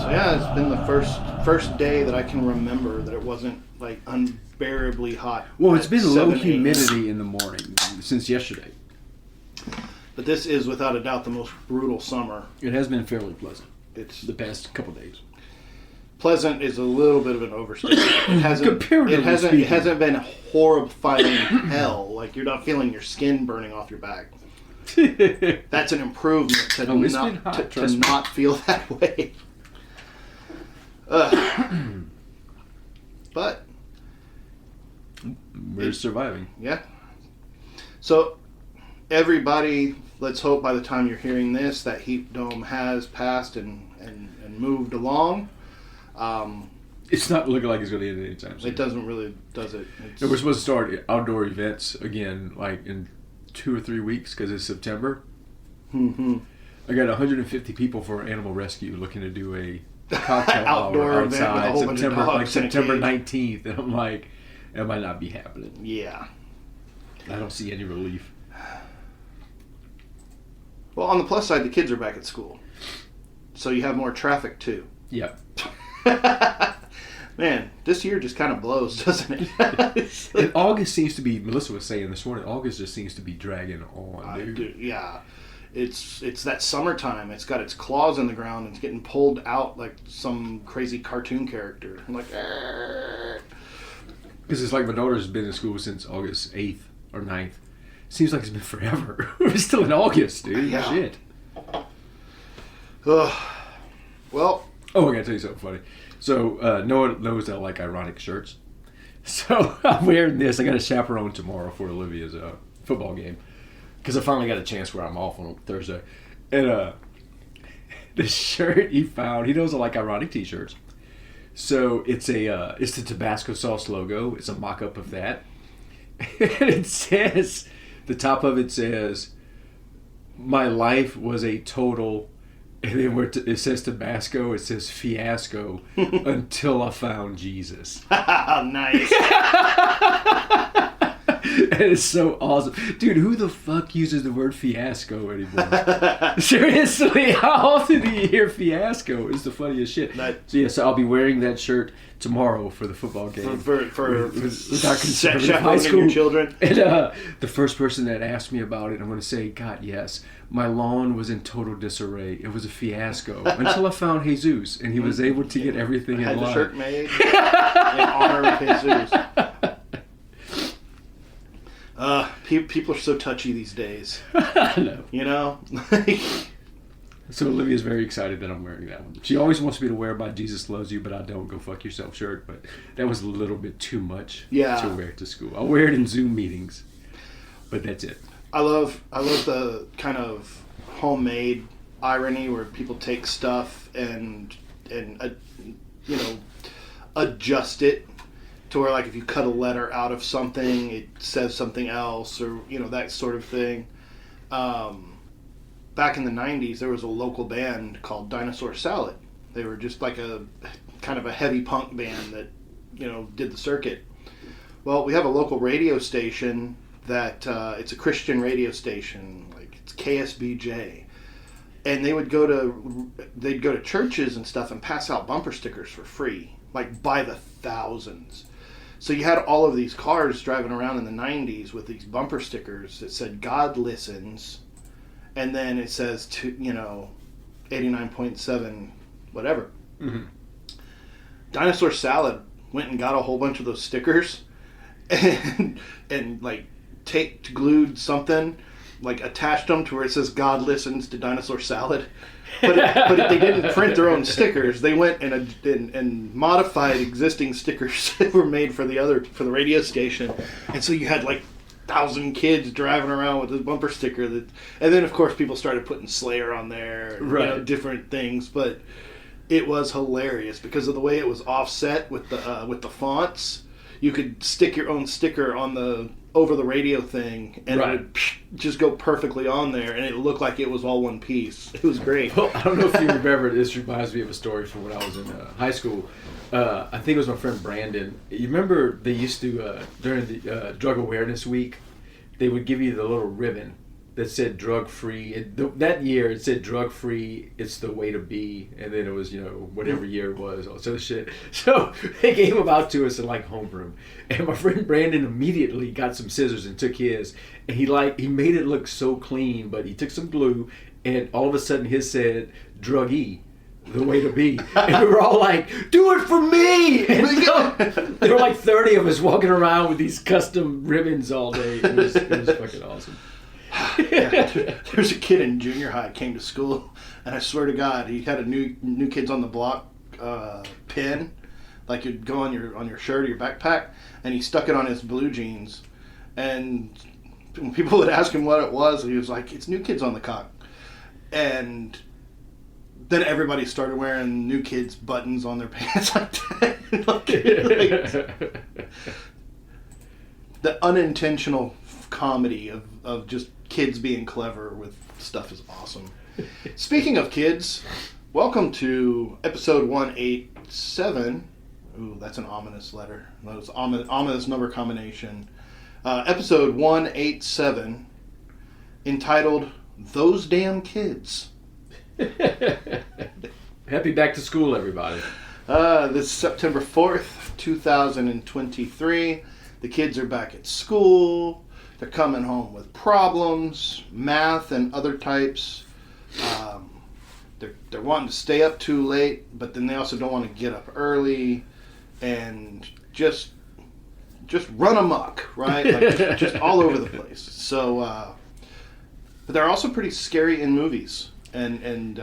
Yeah, it's been the first day that I can remember that it wasn't like unbearably hot. Well, it's been low humidity in the morning since yesterday. But this is without a doubt the most brutal summer. It has been fairly pleasant. It's the past couple days. Pleasant is a little bit of an overstatement. It hasn't been horrifying hell. Like you're not feeling your skin burning off your back. That's an improvement to not feel that way. But we're surviving. Yeah. So everybody, let's hope by the time you're hearing this, that heat dome has passed and moved along. It's not looking like it's going to end anytime soon. It doesn't really, does it? We're supposed to start outdoor events again, like in 2 or 3 weeks because it's September. Mm-hmm. I got 150 people for Animal Rescue looking to do a cocktail outdoor hour event outside with a whole bunch of dogs September 19th, and I'm like, that might not be happening. Yeah. I don't see any relief. Well, on the plus side, the kids are back at school, so you have more traffic too. Yep. Man, this year just kind of blows, doesn't it? And August seems to be, Melissa was saying this morning, August just seems to be dragging on, dude. Yeah. It's that summertime. It's got its claws in the ground and it's getting pulled out like some crazy cartoon character. I'm like, because it's like my daughter's been in school since August 8th or 9th. Seems like it's been forever. We're still in August, dude. Yeah. Shit. Well. Oh, I gotta tell you something funny. So, Noah knows that I like ironic shirts. So, I'm wearing this. I got a chaperone tomorrow for Olivia's football game. Because I finally got a chance where I'm off on Thursday. And the shirt he found, he knows I like ironic t-shirts. So, it's the Tabasco sauce logo. It's a mock-up of that. And it says, the top of it says, my life was a total... And then where it says Tabasco, it says fiasco until I found Jesus. Nice. And it's so awesome. Dude, who the fuck uses the word fiasco anymore? Seriously, how often do you hear fiasco? It's the funniest shit. So I'll be wearing that shirt tomorrow for the football game. For with our conservative high school your children. And the first person that asked me about it, I'm going to say, God, yes. My lawn was in total disarray. It was a fiasco until I found Jesus, and he was able to get everything in line. Had the shirt made in honor of Jesus. People are so touchy these days. I know. You know? So Olivia's very excited that I'm wearing that one. She always wants me to wear my Jesus Loves You, but I don't go fuck yourself shirt. But that was a little bit too much to wear to school. I'll wear it in Zoom meetings, but that's it. I love the kind of homemade irony where people take stuff and adjust it to where, like, if you cut a letter out of something, it says something else, or that sort of thing. Back in the 90s, there was a local band called Dinosaur Salad. They were just like a kind of a heavy punk band that did the circuit. Well, we have a local radio station that it's a Christian radio station, like it's KSBJ, and they'd go to churches and stuff and pass out bumper stickers for free, like by the thousands. So you had all of these cars driving around in the 90s with these bumper stickers that said God listens, and then it says 89.7 whatever. Mm-hmm. Dinosaur Salad went and got a whole bunch of those stickers and like glued something, like attached them to where it says God listens to Dinosaur Salad. But if they didn't print their own stickers, they went and modified existing stickers that were made for the radio station. And so you had like 1,000 kids driving around with this bumper sticker and then of course people started putting Slayer on there and different things, but it was hilarious because of the way it was offset with the fonts. You could stick your own sticker on the over the radio thing, and right. it would just go perfectly on there, and it looked like it was all one piece. It was great. Well, I don't know if you remember, this reminds me of a story from when I was in high school. I think it was my friend Brandon. You remember they used to, during the Drug Awareness Week, they would give you the little ribbon that said drug-free. That year it said drug-free, it's the way to be. And then it was, whatever year it was, all sort of shit. So they gave them out to us in like homeroom. And my friend Brandon immediately got some scissors and took his. And he made it look so clean, but he took some glue and all of a sudden his said drug-e. The way to be. And we were all like, do it for me! And so, there were like 30 of us walking around with these custom ribbons all day. It was fucking awesome. Yeah, there's a kid in junior high came to school, and I swear to God, he had a new Kids on the Block pin, like you'd go on your shirt or your backpack, and he stuck it on his blue jeans. And when people would ask him what it was, he was like, it's New Kids on the Cock. And then everybody started wearing New Kids buttons on their pants like that. The unintentional comedy of just kids being clever with stuff is awesome. Speaking of kids, welcome to episode 187. Ooh, that's an ominous letter. That's ominous number combination. Episode 187, entitled "Those Damn Kids." Happy back to school, everybody. This is September 4th, 2023. The kids are back at school. They're coming home with problems, math and other types. They're wanting to stay up too late, but then they also don't want to get up early, and just run amok, right? Like just all over the place. So, but they're also pretty scary in movies and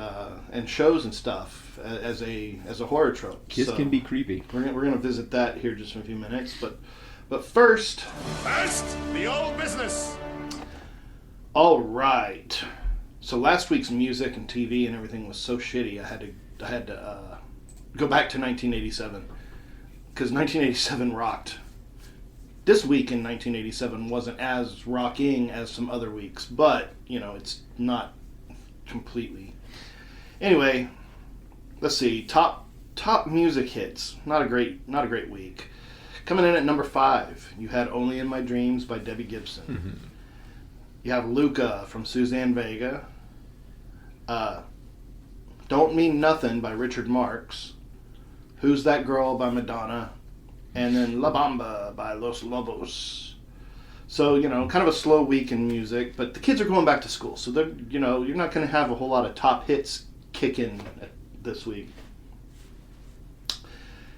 shows and stuff as a horror trope. Kids can be creepy. We're gonna visit that here just in a few minutes, but first, the old business. All right. So last week's music and TV and everything was so shitty. I had to go back to 1987 because 1987 rocked. This week in 1987 wasn't as rocking as some other weeks, but it's not completely. Anyway, let's see. Top music hits. Not a great week. Coming in at number 5, you had "Only in My Dreams" by Debbie Gibson. Mm-hmm. You have "Luca" from Suzanne Vega. "Don't Mean Nothing" by Richard Marx. "Who's That Girl" by Madonna. And then "La Bamba" by Los Lobos. So, kind of a slow week in music, but the kids are going back to school, so they're, you're not going to have a whole lot of top hits kicking this week.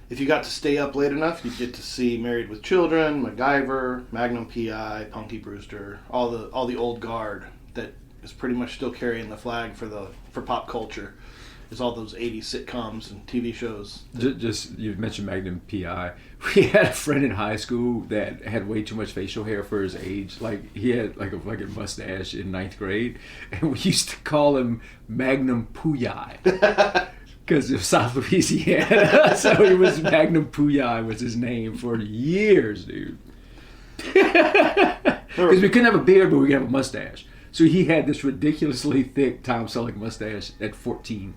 If you got to stay up late enough, you'd get to see Married with Children, MacGyver, Magnum P.I., Punky Brewster, all the old guard that is pretty much still carrying the flag for pop culture. Is all those 80s sitcoms and TV shows. Just you mentioned Magnum P.I. We had a friend in high school that had way too much facial hair for his age. Like, he had like a fucking mustache in 9th grade, and we used to call him Magnum Puyai because of South Louisiana. So it was Magnum Puyai was his name for years, dude. Because we couldn't have a beard, but we could have a mustache. So he had this ridiculously thick Tom Selleck mustache at 14.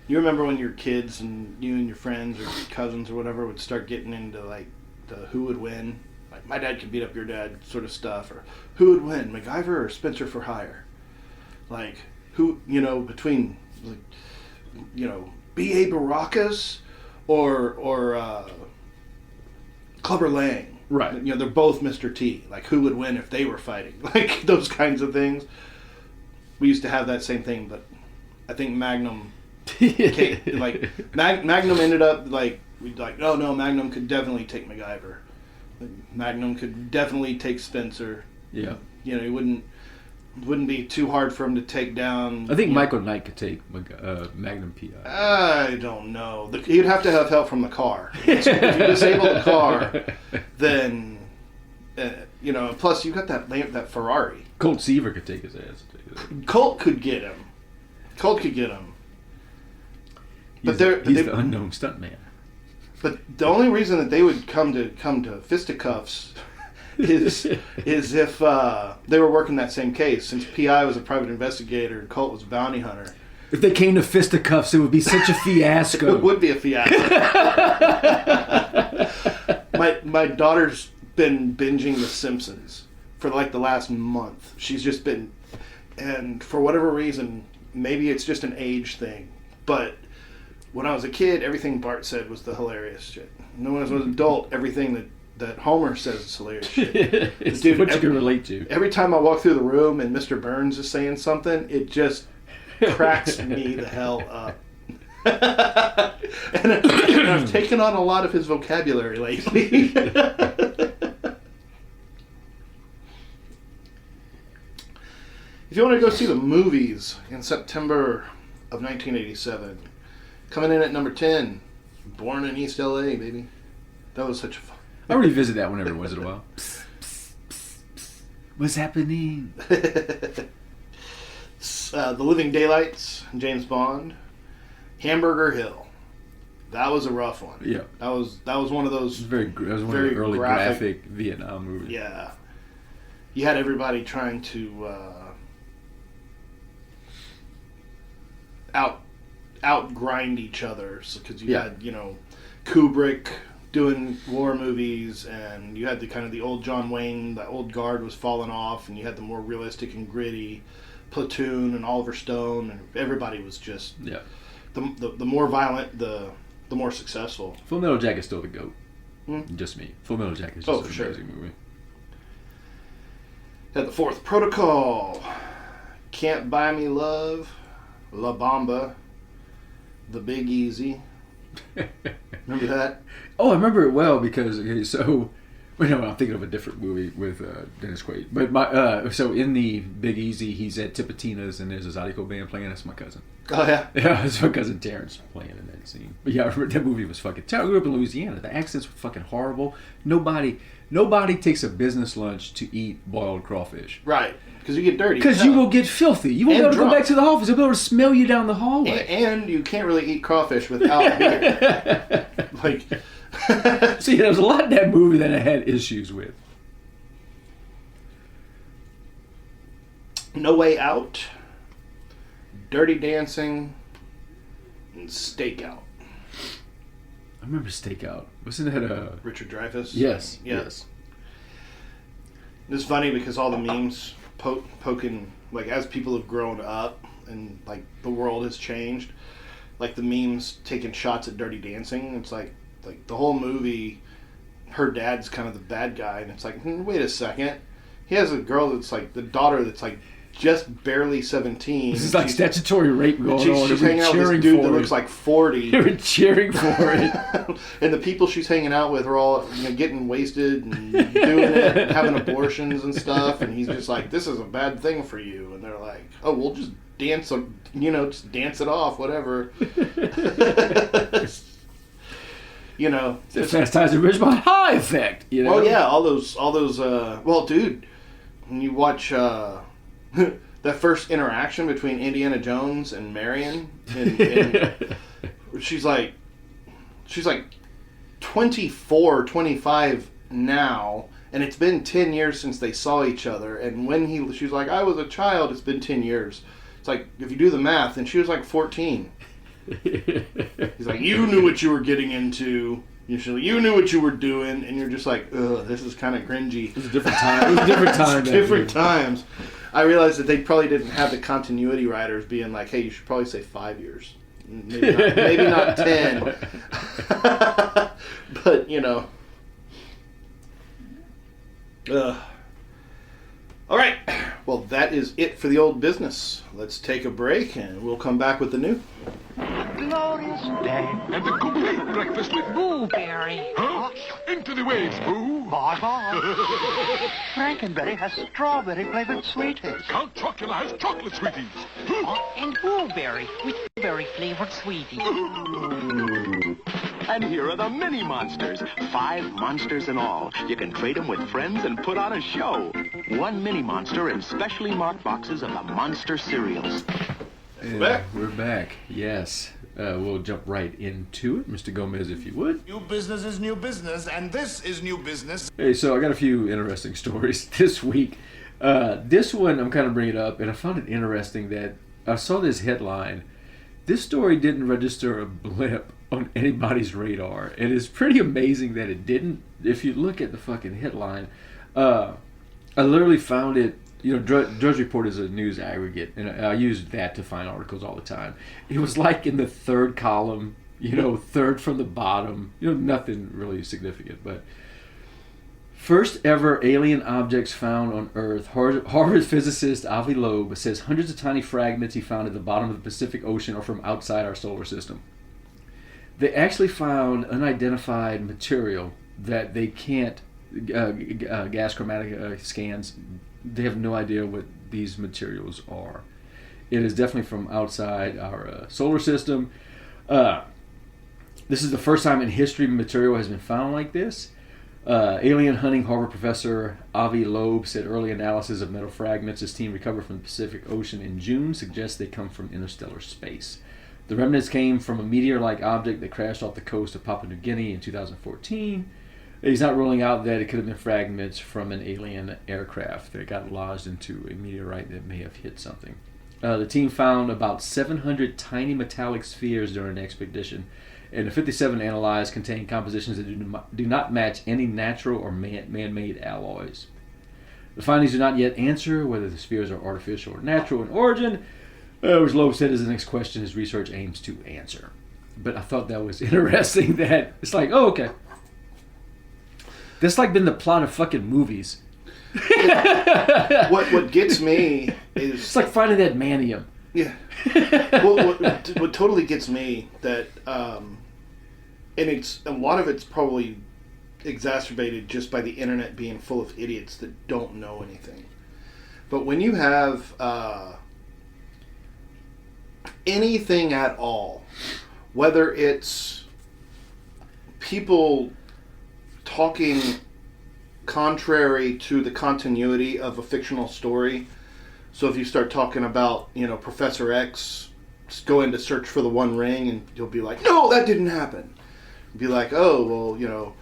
You remember when your kids and you and your friends or cousins or whatever would start getting into like the who would win? Like, my dad could beat up your dad sort of stuff, or who would win, MacGyver or Spencer for Hire? Like, who, between, like, B.A. Baracus or Clubber Lang. Right. They're both Mr. T. Like, who would win if they were fighting? Like, those kinds of things. We used to have that same thing, but I think Magnum... Magnum ended up no, Magnum could definitely take MacGyver. Magnum could definitely take Spencer. Yeah. It wouldn't be too hard for him to take down. I think Michael Knight could take Magnum P.I. I don't know. He'd have to have help from the car. If you disable the car, then plus you got that Ferrari. Colt Seaver could take his ass. Colt could get him. He's the unknown stuntman. But the only reason that they would come to fisticuffs is if they were working that same case, since PI was a private investigator and Colt was a bounty hunter. If they came to fisticuffs, it would be such a fiasco. It would be a fiasco. My daughter's been binging The Simpsons for like the last month. She's just been, and for whatever reason, maybe it's just an age thing, but when I was a kid, everything Bart said was the hilarious shit. And then when I was an adult, everything that Homer says is hilarious shit. It's Dude, what you can relate to. Every time I walk through the room and Mr. Burns is saying something, it just cracks me the hell up. and I've taken on a lot of his vocabulary lately. If you want to go see the movies in September of 1987, coming in at number 10, Born in East LA, baby. That was such a fun. I revisit that one every once in a while. Psst, psst, psst, psst. What's happening? The Living Daylights, James Bond, Hamburger Hill. That was a rough one. Yeah, that was one of those. That was one of the early graphic Vietnam movies. Yeah, you had everybody trying to out-grind each other, because you had Kubrick doing war movies, and you had the kind of the old John Wayne, the old guard was falling off, and you had the more realistic and gritty Platoon and Oliver Stone, and everybody was just the more violent, the more successful. Full Metal Jacket's still the GOAT. Hmm? Just me. Full Metal Jacket's just an amazing movie. Had The Fourth Protocol, Can't Buy Me Love, La Bamba, The Big Easy. Remember that? Oh, I remember it well because I'm thinking of a different movie with Dennis Quaid. But so in the Big Easy, he's at Tipitina's and there's a Zydeco band playing. That's my cousin. Oh yeah, yeah, it's my cousin Terrence playing in that scene. But yeah, I remember that movie was fucking terrible. I grew up in Louisiana. The accents were fucking horrible. Nobody takes a business lunch to eat boiled crawfish. Right. Because you get dirty. Because you will get filthy. You won't be able to go back to the office. They'll be able to smell you down the hallway. And you can't really eat crawfish without beer. See, there was a lot in that movie that I had issues with. No Way Out, Dirty Dancing, and Stakeout. I remember Stakeout. Wasn't that Richard Dreyfuss? Yes. Yeah. Yes. It's funny because all the memes poking, like, as people have grown up and like the world has changed, like the memes taking shots at Dirty Dancing. It's like the whole movie, her dad's kind of the bad guy, and it's like, wait a second, he has a girl that's like the daughter that's like just barely 17. This is like statutory rape going on. She's hanging out with this dude that looks like 40. They're cheering for it. And the people she's hanging out with are all getting wasted and doing it, and having abortions and stuff. And he's just like, this is a bad thing for you. And they're like, oh, we'll just dance, just dance it off, whatever. It's a Fast Times at Ridgemont High effect. Oh yeah, all those. Well, dude, when you watch that first interaction between Indiana Jones and Marion, and she's like 24, 25 now, and it's been 10 years since they saw each other. And when she's like, I was a child, it's been 10 years. It's like, if you do the math, and she was like 14. He's like, you knew what you were getting into. You knew what you were doing, and you're just like, ugh, this is kind of cringy. It was a different time. It was a different time. Different times. I realized that they probably didn't have the continuity writers being like, hey, you should probably say 5 years. Maybe not 10. But, All right. Well, that is it for the old business. Let's take a break, and we'll come back with the new. Glorious day. And the complete breakfast with... Blueberry. Huh? Into the waves, Boo. Bye-bye. Frankenberry has strawberry-flavored sweeties. Count Chocula has chocolate sweeties. And blueberry with blueberry-flavored sweeties. And here are the mini monsters. 5 monsters in all. You can trade them with friends and put on a show. 1 mini monster in specially marked boxes of the monster cereals. We're back. Yes. we'll jump right into it. Mr. Gomez, if you would. New business is new business, and this is new business. Hey, so I got a few interesting stories this week. This one I'm kind of bringing up, and I found it interesting that I saw this headline. This story didn't register a blip on anybody's radar. And it's pretty amazing that it didn't. If you look at the fucking headline, I literally found it. You know, Drudge Report is a news aggregate, and I use that to find articles all the time. It was like in the third column, you know, third from the bottom. You know, nothing really significant. But first ever alien objects found on Earth. Harvard physicist Avi Loeb says hundreds of tiny fragments he found at the bottom of the Pacific Ocean are from outside our solar system. They actually found unidentified material that they can't, gas chromatic scans, they have no idea what these materials are. It is definitely from outside our solar system. This is the first time in history material has been found like this. Alien hunting Harvard professor Avi Loeb said early analysis of metal fragments his team recovered from the Pacific Ocean in June suggests they come from interstellar space. The remnants came from a meteor-like object that crashed off the coast of Papua New Guinea in 2014. He's not ruling out that it could have been fragments from an alien aircraft that got lodged into a meteorite that may have hit something. The team found about 700 tiny metallic spheres during an expedition, and the 57 analyzed contain compositions that do not match any natural or man-made alloys. The findings do not yet answer whether the spheres are artificial or natural in origin, which Loeb said is the next question his research aims to answer. But I thought that was interesting that it's like, oh, okay. That's like been the plot of fucking movies. What gets me is... It's like finding that manium. Yeah. Well, what totally gets me that... and it's a lot of it's probably exacerbated just by the internet being full of idiots that don't know anything. But when you have anything at all, whether it's people talking contrary to the continuity of a fictional story. So if you start talking about, you know, Professor X, just go in to search for the One Ring and you'll be like, no, that didn't happen. Be like, oh, well, you know,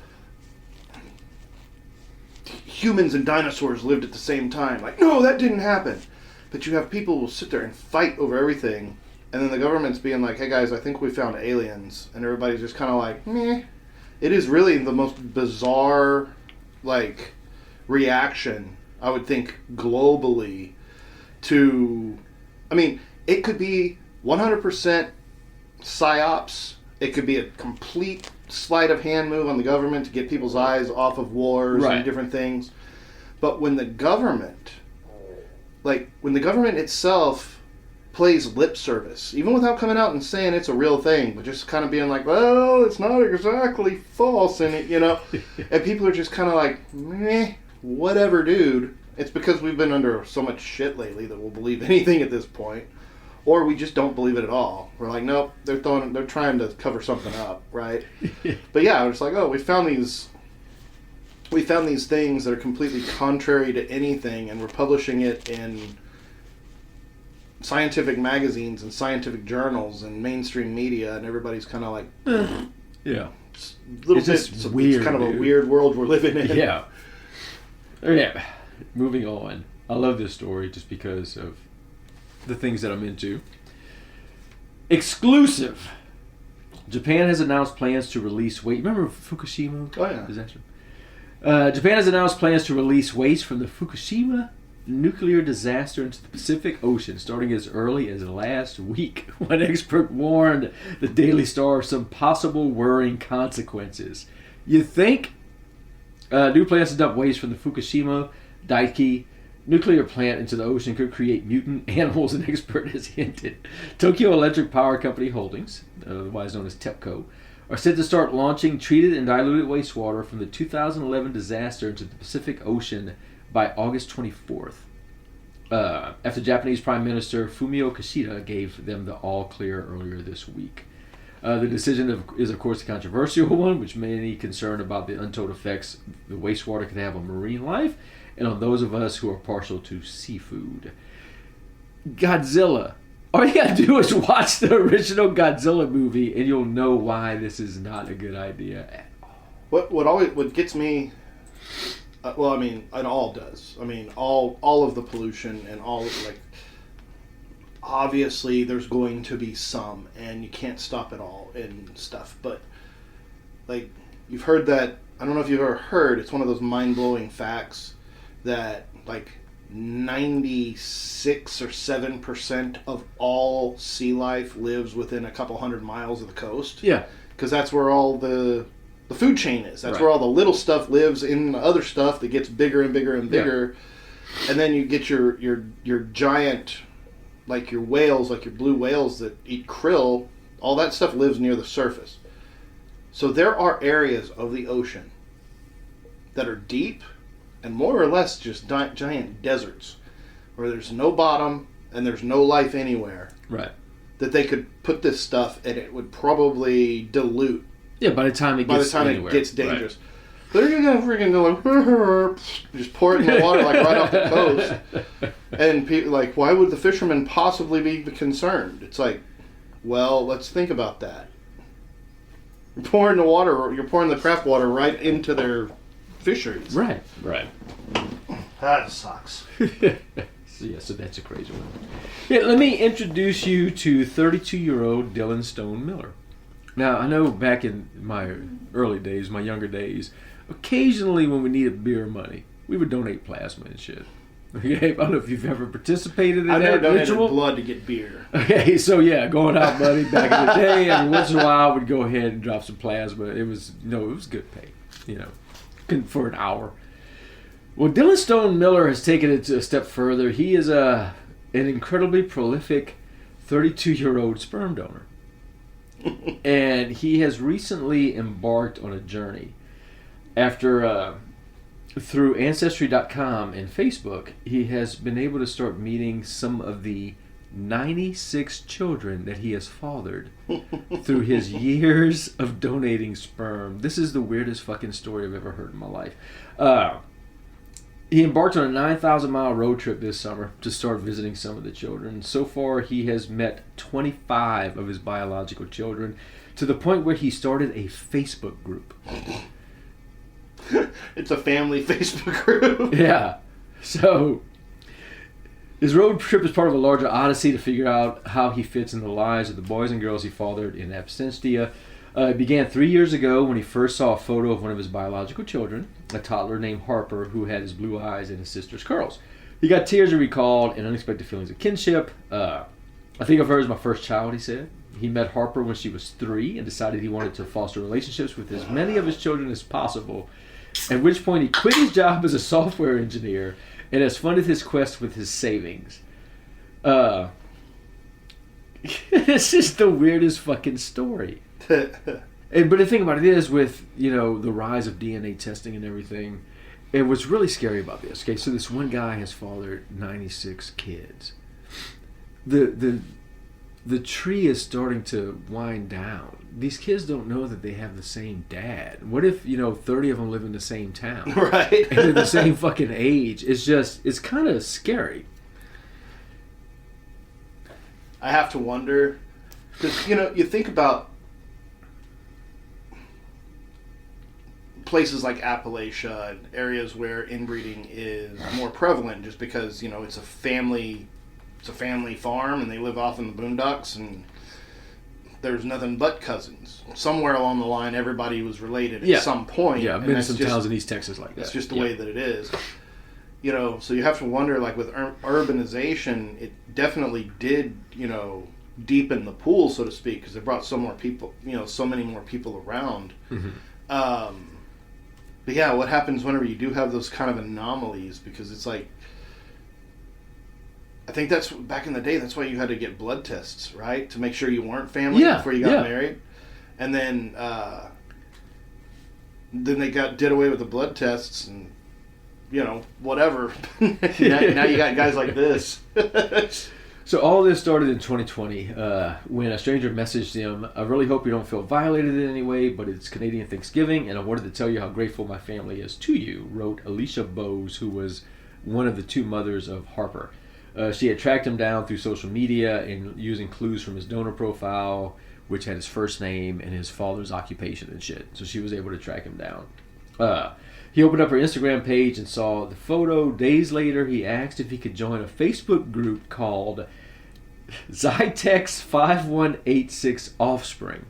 humans and dinosaurs lived at the same time. Like, no, that didn't happen. But you have people who will sit there and fight over everything. And then the government's being like, hey guys, I think we found aliens. And everybody's just kind of like, meh. It is really the most bizarre, like, reaction, I would think, globally to... I mean, it could be 100% psyops. It could be a complete sleight of hand move on the government to get people's eyes off of wars and different things. But when the government, itself plays lip service, even without coming out and saying it's a real thing, but just kind of being like, well, it's not exactly false, and it, you know, and people are just kind of like, meh, whatever, dude. It's because we've been under so much shit lately that we'll believe anything at this point, or we just don't believe it at all. We're like, nope, they're trying to cover something up, right? But yeah, it's like, oh, we found these things that are completely contrary to anything, and we're publishing it in scientific magazines and scientific journals and mainstream media, and everybody's kind of like, yeah, it's weird. It's kind of a weird world we're living in. Yeah. Yeah. Moving on. I love this story just because of the things that I'm into. Exclusive. Japan has announced plans to release waste. Remember Fukushima? Oh yeah. Disaster. Japan has announced plans to release waste from the Fukushima nuclear disaster into the Pacific Ocean starting as early as last week. One expert warned the Daily Star of some possible worrying consequences. You think new plans to dump waste from the Fukushima Daiichi nuclear plant into the ocean could create mutant animals, an expert has hinted. Tokyo Electric Power Company Holdings, otherwise known as TEPCO, are set to start launching treated and diluted wastewater from the 2011 disaster into the Pacific Ocean by August 24th, after Japanese Prime Minister Fumio Kishida gave them the all-clear earlier this week. The decision is, of course, a controversial one, which many concerned about the untold effects the wastewater could have on marine life and on those of us who are partial to seafood. Godzilla All you gotta do is watch the original Godzilla movie, and you'll know why this is not a good idea at all. What gets me? Well, I mean, it all does. I mean, all of the pollution and all of, like, obviously there's going to be some, and you can't stop it all and stuff. But like, you've heard that. I don't know if you've ever heard. It's one of those mind-blowing facts that like 96 or 7% of all sea life lives within a couple hundred miles of the coast. Yeah, because that's where all the food chain is. That's right. where all the little stuff lives in the other stuff that gets bigger and bigger and bigger. Yeah. And then you get your giant, like your whales, like your blue whales that eat krill. All that stuff lives near the surface. So there are areas of the ocean that are deep and more or less just giant deserts where there's no bottom and there's no life anywhere. Right. That they could put this stuff and it would probably dilute. Yeah, by the time it gets dangerous. Right. They're gonna freaking go like, just pour it in the water like right off the coast. And people like, why would the fishermen possibly be concerned? It's like, well, let's think about that. You're pouring the craft water right into their fisheries. Right. That sucks. So that's a crazy one. Yeah, let me introduce you to 32-year-old Dylan Stone Miller. Now, I know back in my early days, my younger days, occasionally when we needed beer money, we would donate plasma and shit. Okay, I don't know if you've ever participated in that ritual. I've never donated blood to get beer. Okay, so yeah, going out, buddy, back in the day, every once in a while, we'd go ahead and drop some plasma. It was good pay, for an hour. Well, Dylan Stone Miller has taken it a step further. He is an incredibly prolific 32-year-old sperm donor. And he has recently embarked on a journey. After, through Ancestry.com and Facebook, he has been able to start meeting some of the 96 children that he has fathered through his years of donating sperm. This is the weirdest fucking story I've ever heard in my life. He embarked on a 9,000-mile road trip this summer to start visiting some of the children. So far, he has met 25 of his biological children, to the point where he started a Facebook group. It's a family Facebook group. Yeah. So, his road trip is part of a larger odyssey to figure out how he fits in the lives of the boys and girls he fathered in absentia. It began 3 years ago when he first saw a photo of one of his biological children, a toddler named Harper, who had his blue eyes and his sister's curls. He got tears he recalled and unexpected feelings of kinship. I think of her as my first child, he said. He met Harper when she was 3 and decided he wanted to foster relationships with as many of his children as possible, at which point he quit his job as a software engineer and has funded his quest with his savings. This is the weirdest fucking story. But the thing about it is, with the rise of DNA testing and everything, and what's really scary about this, okay, so this one guy has fathered 96 kids. The tree is starting to wind down. These kids don't know that they have the same dad. What if 30 of them live in the same town, right? And they're the same fucking age? It's kind of scary. I have to wonder, because you think about places like Appalachia and areas where inbreeding is more prevalent, just because it's a family farm and they live off in the boondocks and there's nothing but cousins. Somewhere along the line, everybody was related at some point. Yeah, I've been in some towns in East Texas like that. It's just the way that it is. So you have to wonder, like with urbanization, it definitely did deepen the pool, so to speak, because it brought so many more people around. Mm-hmm. But yeah, what happens whenever you do have those kind of anomalies? Because it's like, I think that's back in the day. That's why you had to get blood tests, right, to make sure you weren't family before you got married. And then they did away with the blood tests, and whatever. now you got guys like this. So all this started in 2020 when a stranger messaged him, "I really hope you don't feel violated in any way, but it's Canadian Thanksgiving, and I wanted to tell you how grateful my family is to you," wrote Alicia Bowes, who was one of the two mothers of Harper. She had tracked him down through social media and using clues from his donor profile, which had his first name and his father's occupation and shit. So she was able to track him down. He opened up her Instagram page and saw the photo. Days later, he asked if he could join a Facebook group called Zytex 5186 Offspring,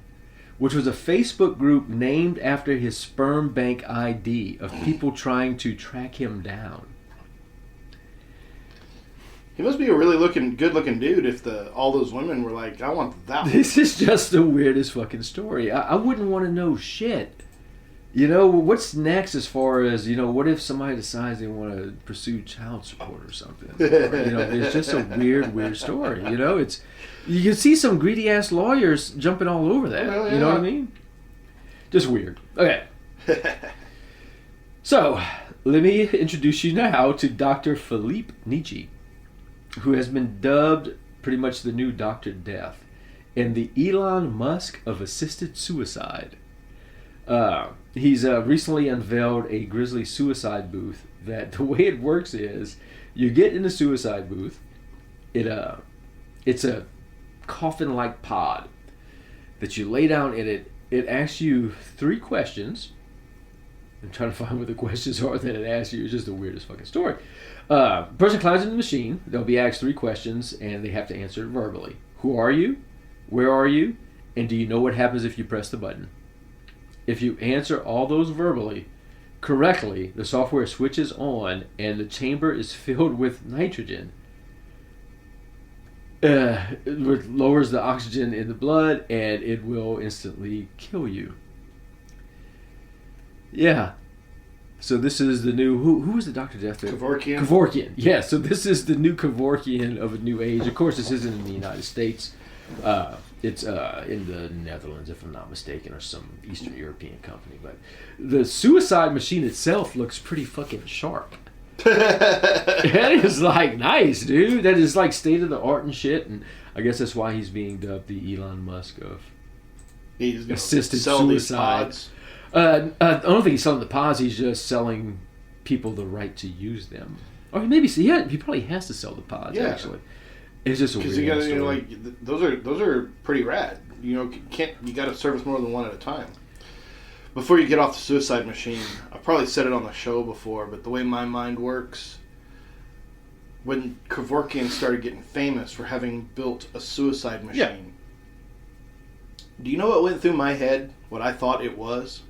which was a Facebook group named after his sperm bank ID of people trying to track him down. He must be a really good looking dude if all those women were like, I want that one. This is just the weirdest fucking story. I wouldn't want to know shit. You know, what's next as far as, you know, what if somebody decides they want to pursue child support or something? Or, you know, it's just a weird story. You know, you can see some greedy ass lawyers jumping all over that. Well, yeah. You know what I mean? Just weird. Okay. So, let me introduce you now to Dr. Philippe Nietzsche, who has been dubbed pretty much the new Dr. Death and the Elon Musk of assisted suicide. He's recently unveiled a grisly suicide booth that the way it works is you get in the suicide booth. It's a coffin-like pod that you lay down in it. It asks you 3 questions. I'm trying to find what the questions are that it asks you. It's just the weirdest fucking story. Person climbs in the machine. They'll be asked 3 questions, and they have to answer it verbally. Who are you? Where are you? And do you know what happens if you press the button? If you answer all those verbally correctly, the software switches on, and the chamber is filled with nitrogen. It lowers the oxygen in the blood, and it will instantly kill you. Yeah. So this is the new... Who was the Dr. Death? Kevorkian. Kevorkian. Yeah, so this is the new Kevorkian of a new age. Of course, this isn't in the United States. It's in the Netherlands, if I'm not mistaken, or some Eastern European company. But the suicide machine itself looks pretty fucking sharp. That is like nice, dude. That is like state of the art and shit. And I guess that's why he's being dubbed the Elon Musk of assisted suicide. I don't think he's selling the pods. He's just selling people the right to use them. Or maybe he probably has to sell the pods. Yeah. Actually, it's just a weird story. You know, like those are pretty rad. You know, you got to service more than one at a time. Before you get off the suicide machine, I probably said it on the show before, but the way my mind works, when Kevorkian started getting famous for having built a suicide machine, do you know what went through my head? What I thought it was?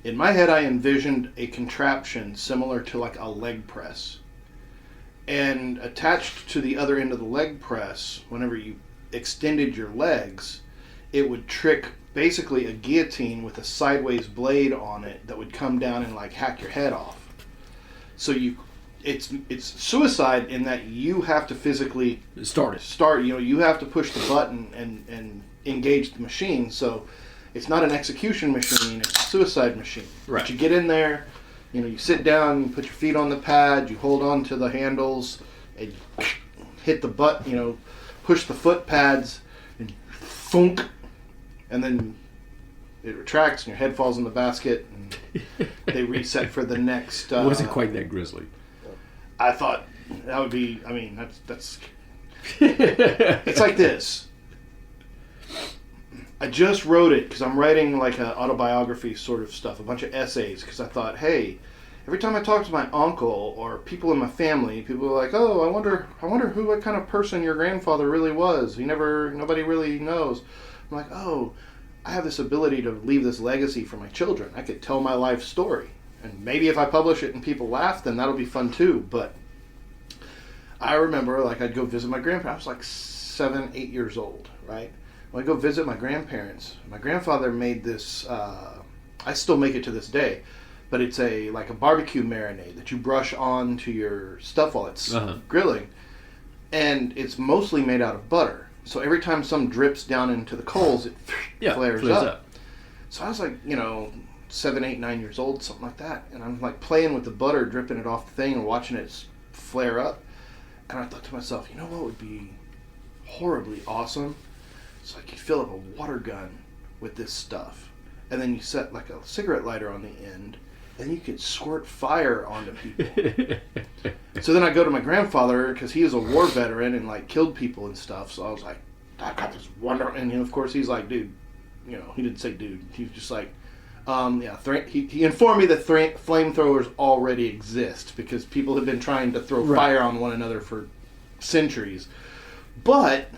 In my head, I envisioned a contraption similar to like a leg press. And attached to the other end of the leg press, whenever you extended your legs, it would trick basically a guillotine with a sideways blade on it that would come down and like hack your head off. So it's suicide in that you have to physically start. You know, you have to push the button and engage the machine. So it's not an execution machine, it's a suicide machine. Right. But you get in there, you know, you sit down, you put your feet on the pad, you hold on to the handles, and you hit the button, you know, push the foot pads, and thunk, and then it retracts and your head falls in the basket, and they reset for the next... It wasn't quite that grisly. I thought that would be, I mean, that's it's like this. I just wrote it because I'm writing like an autobiography sort of stuff, a bunch of essays, because I thought, hey, every time I talk to my uncle or people in my family, people are like, oh, I wonder what kind of person your grandfather really was. Nobody really knows. I'm like, oh, I have this ability to leave this legacy for my children. I could tell my life story. And maybe if I publish it and people laugh, then that'll be fun too. But I remember, like, I'd go visit my grandparents. I was like 7, 8 years old, right? When I go visit my grandparents, my grandfather made this, I still make it to this day, but it's like a barbecue marinade that you brush onto your stuff while it's grilling. And it's mostly made out of butter. So every time some drips down into the coals, it flares up. So I was like, 7, 8, 9 years old, something like that. And I'm like playing with the butter, dripping it off the thing and watching it flare up. And I thought to myself, you know what would be horribly awesome? It's like you fill up a water gun with this stuff. And then you set like a cigarette lighter on the end. then you could squirt fire onto people. So then I go to my grandfather, because he is a war veteran and like killed people and stuff. So I was like, I got this wonder. And of course he's like, dude, he didn't say dude. He was just like, he informed me that flamethrowers already exist because people have been trying to throw fire on one another for centuries. But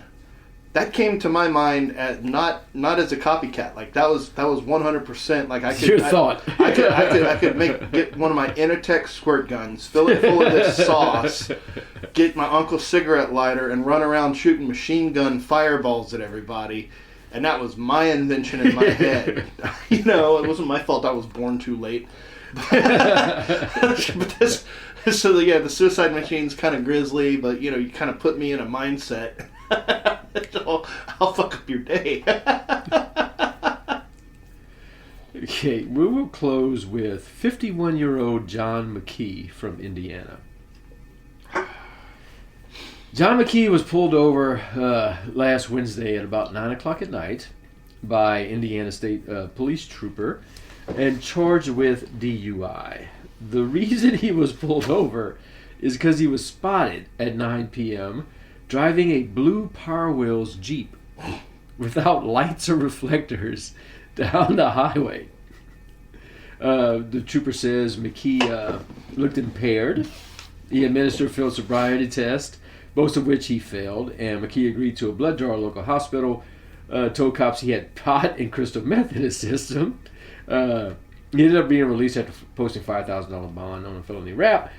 that came to my mind at not as a copycat. Like that was 100%. Like I could your thought. I could get one of my Innotek squirt guns, fill it full of this sauce, get my uncle's cigarette lighter, and run around shooting machine gun fireballs at everybody. And that was my invention in my head. It wasn't my fault I was born too late. The suicide machine's kind of grisly, but you kind of put me in a mindset. I'll fuck up your day. Okay, we will close with 51-year-old John McKee from Indiana. John McKee was pulled over last Wednesday at about 9 o'clock at night by Indiana State Police trooper and charged with DUI. The reason he was pulled over is because he was spotted at 9 p.m. driving a blue Power Wheels Jeep without lights or reflectors down the highway. The trooper says McKee looked impaired. He administered a field sobriety test, most of which he failed, and McKee agreed to a blood draw at a local hospital, told cops he had pot and crystal meth in his system. He ended up being released after posting $5,000 bond on a felony rap.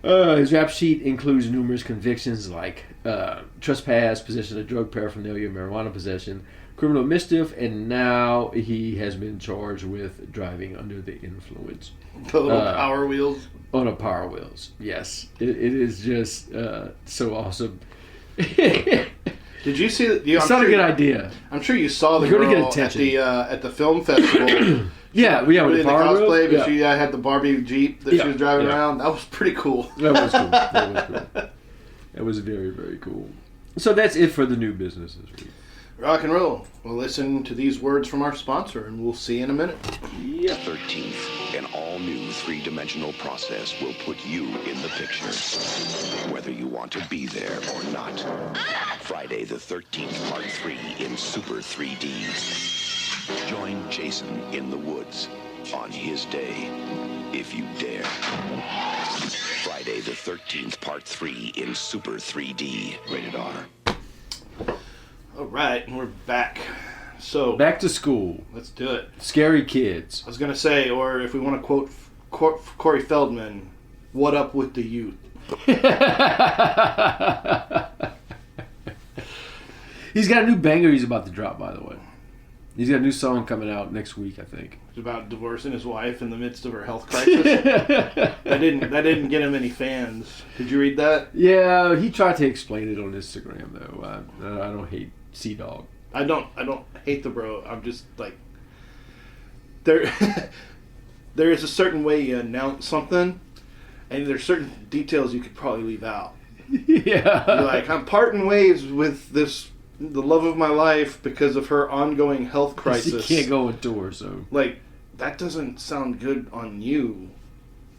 His rap sheet includes numerous convictions like trespass, possession of drug paraphernalia, marijuana possession, criminal mischief, and now he has been charged with driving under the influence. The little Power Wheels? On a Power Wheels, yes. It is just so awesome. Did you see that? It's not a good idea. I'm sure you saw the girl at the film festival. Yeah, with the Power cosplay, Wheels. But she had the Barbie Jeep that she was driving around. That was pretty cool. That was cool. That was very, very cool. So that's it for the new business this week. Rock and roll. We'll listen to these words from our sponsor, and we'll see you in a minute. The 13th, an all-new three-dimensional process will put you in the picture, whether you want to be there or not. Friday the 13th, Part 3 in Super 3D. Join Jason in the woods on his day, if you dare. Friday the 13th, Part 3 in Super 3D. Rated R. All right, and we're back. So back to school. Let's do it. Scary kids. I was going to say, or if we want to quote Corey Feldman, what up with the youth? He's got a new banger he's about to drop, by the way. He's got a new song coming out next week, I think. It's about divorcing his wife in the midst of her health crisis. that didn't get him any fans. Did you read that? Yeah, he tried to explain it on Instagram though. I don't hate Sea Dog. I don't hate the bro. I'm just like there is a certain way you announce something, and there's certain details you could probably leave out. Yeah. You're like, I'm parting ways with the love of my life because of her ongoing health crisis. She can't go on tour, so like that doesn't sound good on you,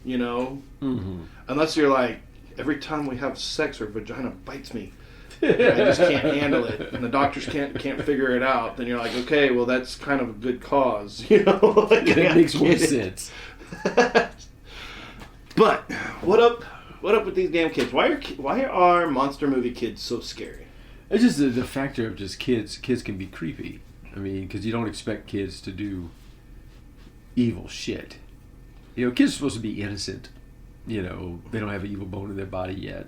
Mm-hmm. Unless you're like, every time we have sex, her vagina bites me. I just can't handle it, and the doctors can't figure it out. Then you're like, okay, well that's kind of a good cause, Like, that makes more sense. But what up with these damn kids? Why are monster movie kids so scary? It's just the factor of just kids. Kids can be creepy. I mean, because you don't expect kids to do evil shit. Kids are supposed to be innocent. They don't have an evil bone in their body yet.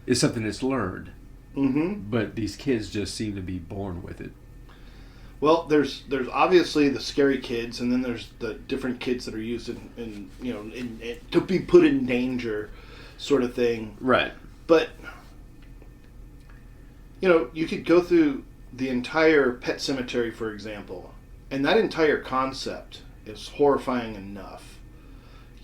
It's something that's learned. Mm-hmm. But these kids just seem to be born with it. Well, there's obviously the scary kids, and then there's the different kids that are used in to be put in danger, sort of thing. Right. But you could go through the entire Pet Cemetery, for example, and that entire concept is horrifying enough.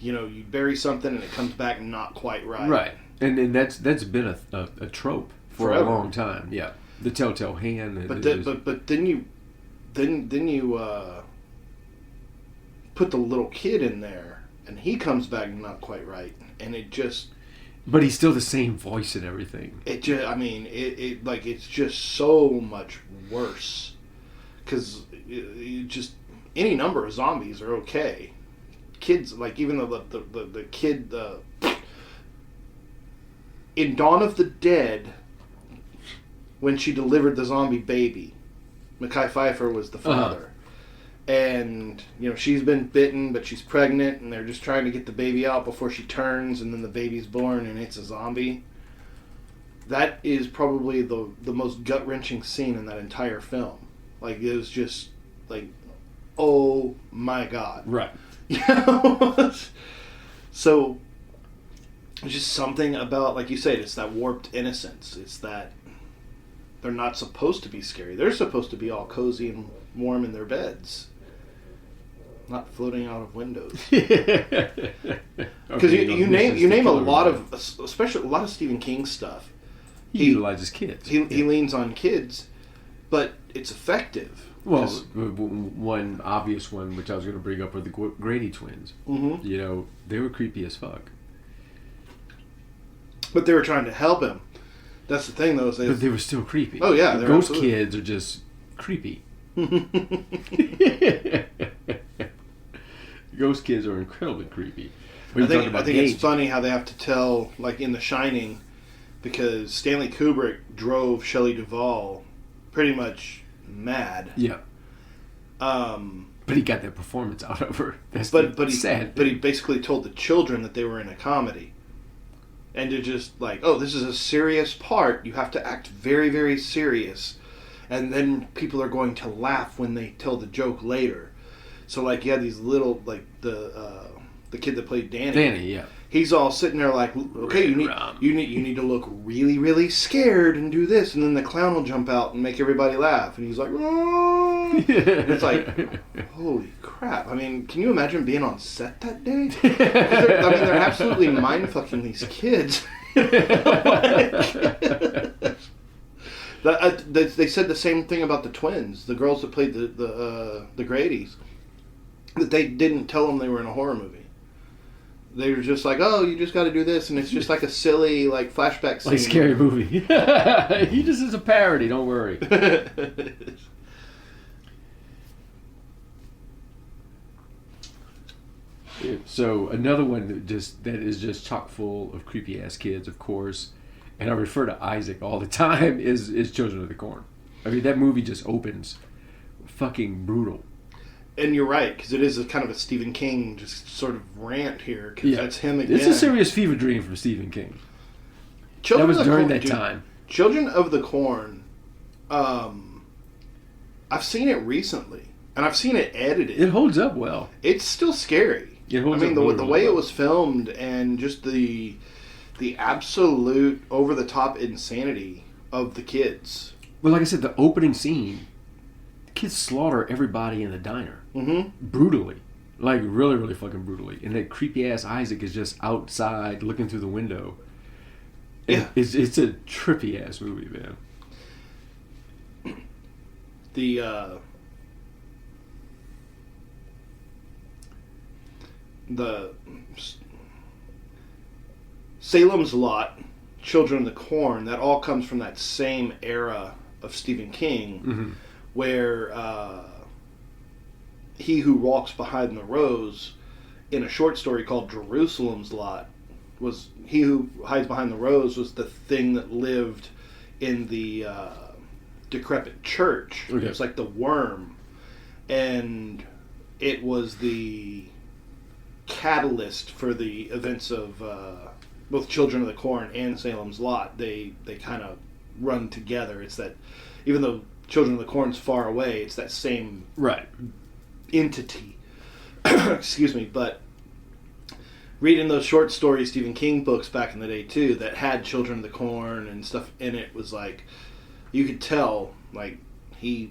You bury something and it comes back not quite right. Right. And that's been a trope for forever. A long time. Yeah. The telltale hand. But then you put the little kid in there, and he comes back not quite right, and it just. But he's still the same voice and everything. It just, I mean, it's just so much worse. Because just any number of zombies are okay. Kids, like even the kid in Dawn of the Dead, when she delivered the zombie baby, Mekhi Phifer was the father. And, she's been bitten, but she's pregnant, and they're just trying to get the baby out before she turns, and then the baby's born, and it's a zombie. That is probably the most gut-wrenching scene in that entire film. Like, it was just, like, oh my God. Right. So, it's just something about, like you said, it's that warped innocence. It's that they're not supposed to be scary. They're supposed to be all cozy and warm in their beds. Not floating out of windows. Because you name a lot of, especially a lot of Stephen King stuff. He utilizes kids. He leans on kids, but it's effective. Well, one obvious one, which I was going to bring up, were the Grady twins. Mm-hmm. They were creepy as fuck. But they were trying to help him. That's the thing, though. But they were still creepy. Oh, yeah. Ghost kids are just creepy. Ghost kids are incredibly creepy. I think it's funny how they have to tell, like in The Shining, because Stanley Kubrick drove Shelley Duvall pretty much mad. Yeah. But he got that performance out of her. Sad. But he basically told the children that they were in a comedy. And they're just like, oh, this is a serious part. You have to act very, very serious. And then people are going to laugh when they tell the joke later. So, like, you had these little, like, the kid that played Danny. Danny, yeah. He's all sitting there like, okay, you need to look really, really scared and do this. And then the clown will jump out and make everybody laugh. And he's like, oh. And it's like, holy crap. I mean, can you imagine being on set that day? They're absolutely mind-fucking these kids. They said the same thing about the twins, the girls that played the Gradys, that they didn't tell them they were in a horror movie. They were just like, oh, you just got to do this, and it's just like a silly like flashback scene. Like Scary Movie. He just is a parody, don't worry. So another one that is just chock full of creepy ass kids, of course, and I refer to Isaac all the time, is Children of the Corn. I mean, that movie just opens fucking brutal. And you're right, because it is a kind of a Stephen King just sort of rant here, because that's him again. It's a serious fever dream from Stephen King. That was during that time. Children of the Corn, I've seen it recently, and I've seen it edited. It holds up well. It's still scary. It holds up the way it was filmed and just the absolute over-the-top insanity of the kids. Well, like I said, the opening scene, the kids slaughter everybody in the diner. Mm-hmm. Brutally. Like, really, really fucking brutally. And that creepy-ass Isaac is just outside looking through the window. Yeah. It's a trippy-ass movie, man. The Salem's Lot, Children of the Corn, that all comes from that same era of Stephen King, mm-hmm. where He Who Walks Behind the Rose, in a short story called Jerusalem's Lot, was He Who Hides Behind the Rose was the thing that lived in the decrepit church. Okay. It was like the worm, and it was the catalyst for the events of both Children of the Corn and Salem's Lot. They kind of run together. It's that, even though Children of the Corn's far away, it's that same entity. Excuse me, but reading those short story Stephen King books back in the day too, that had Children of the Corn and stuff in it, was like, you could tell, like, he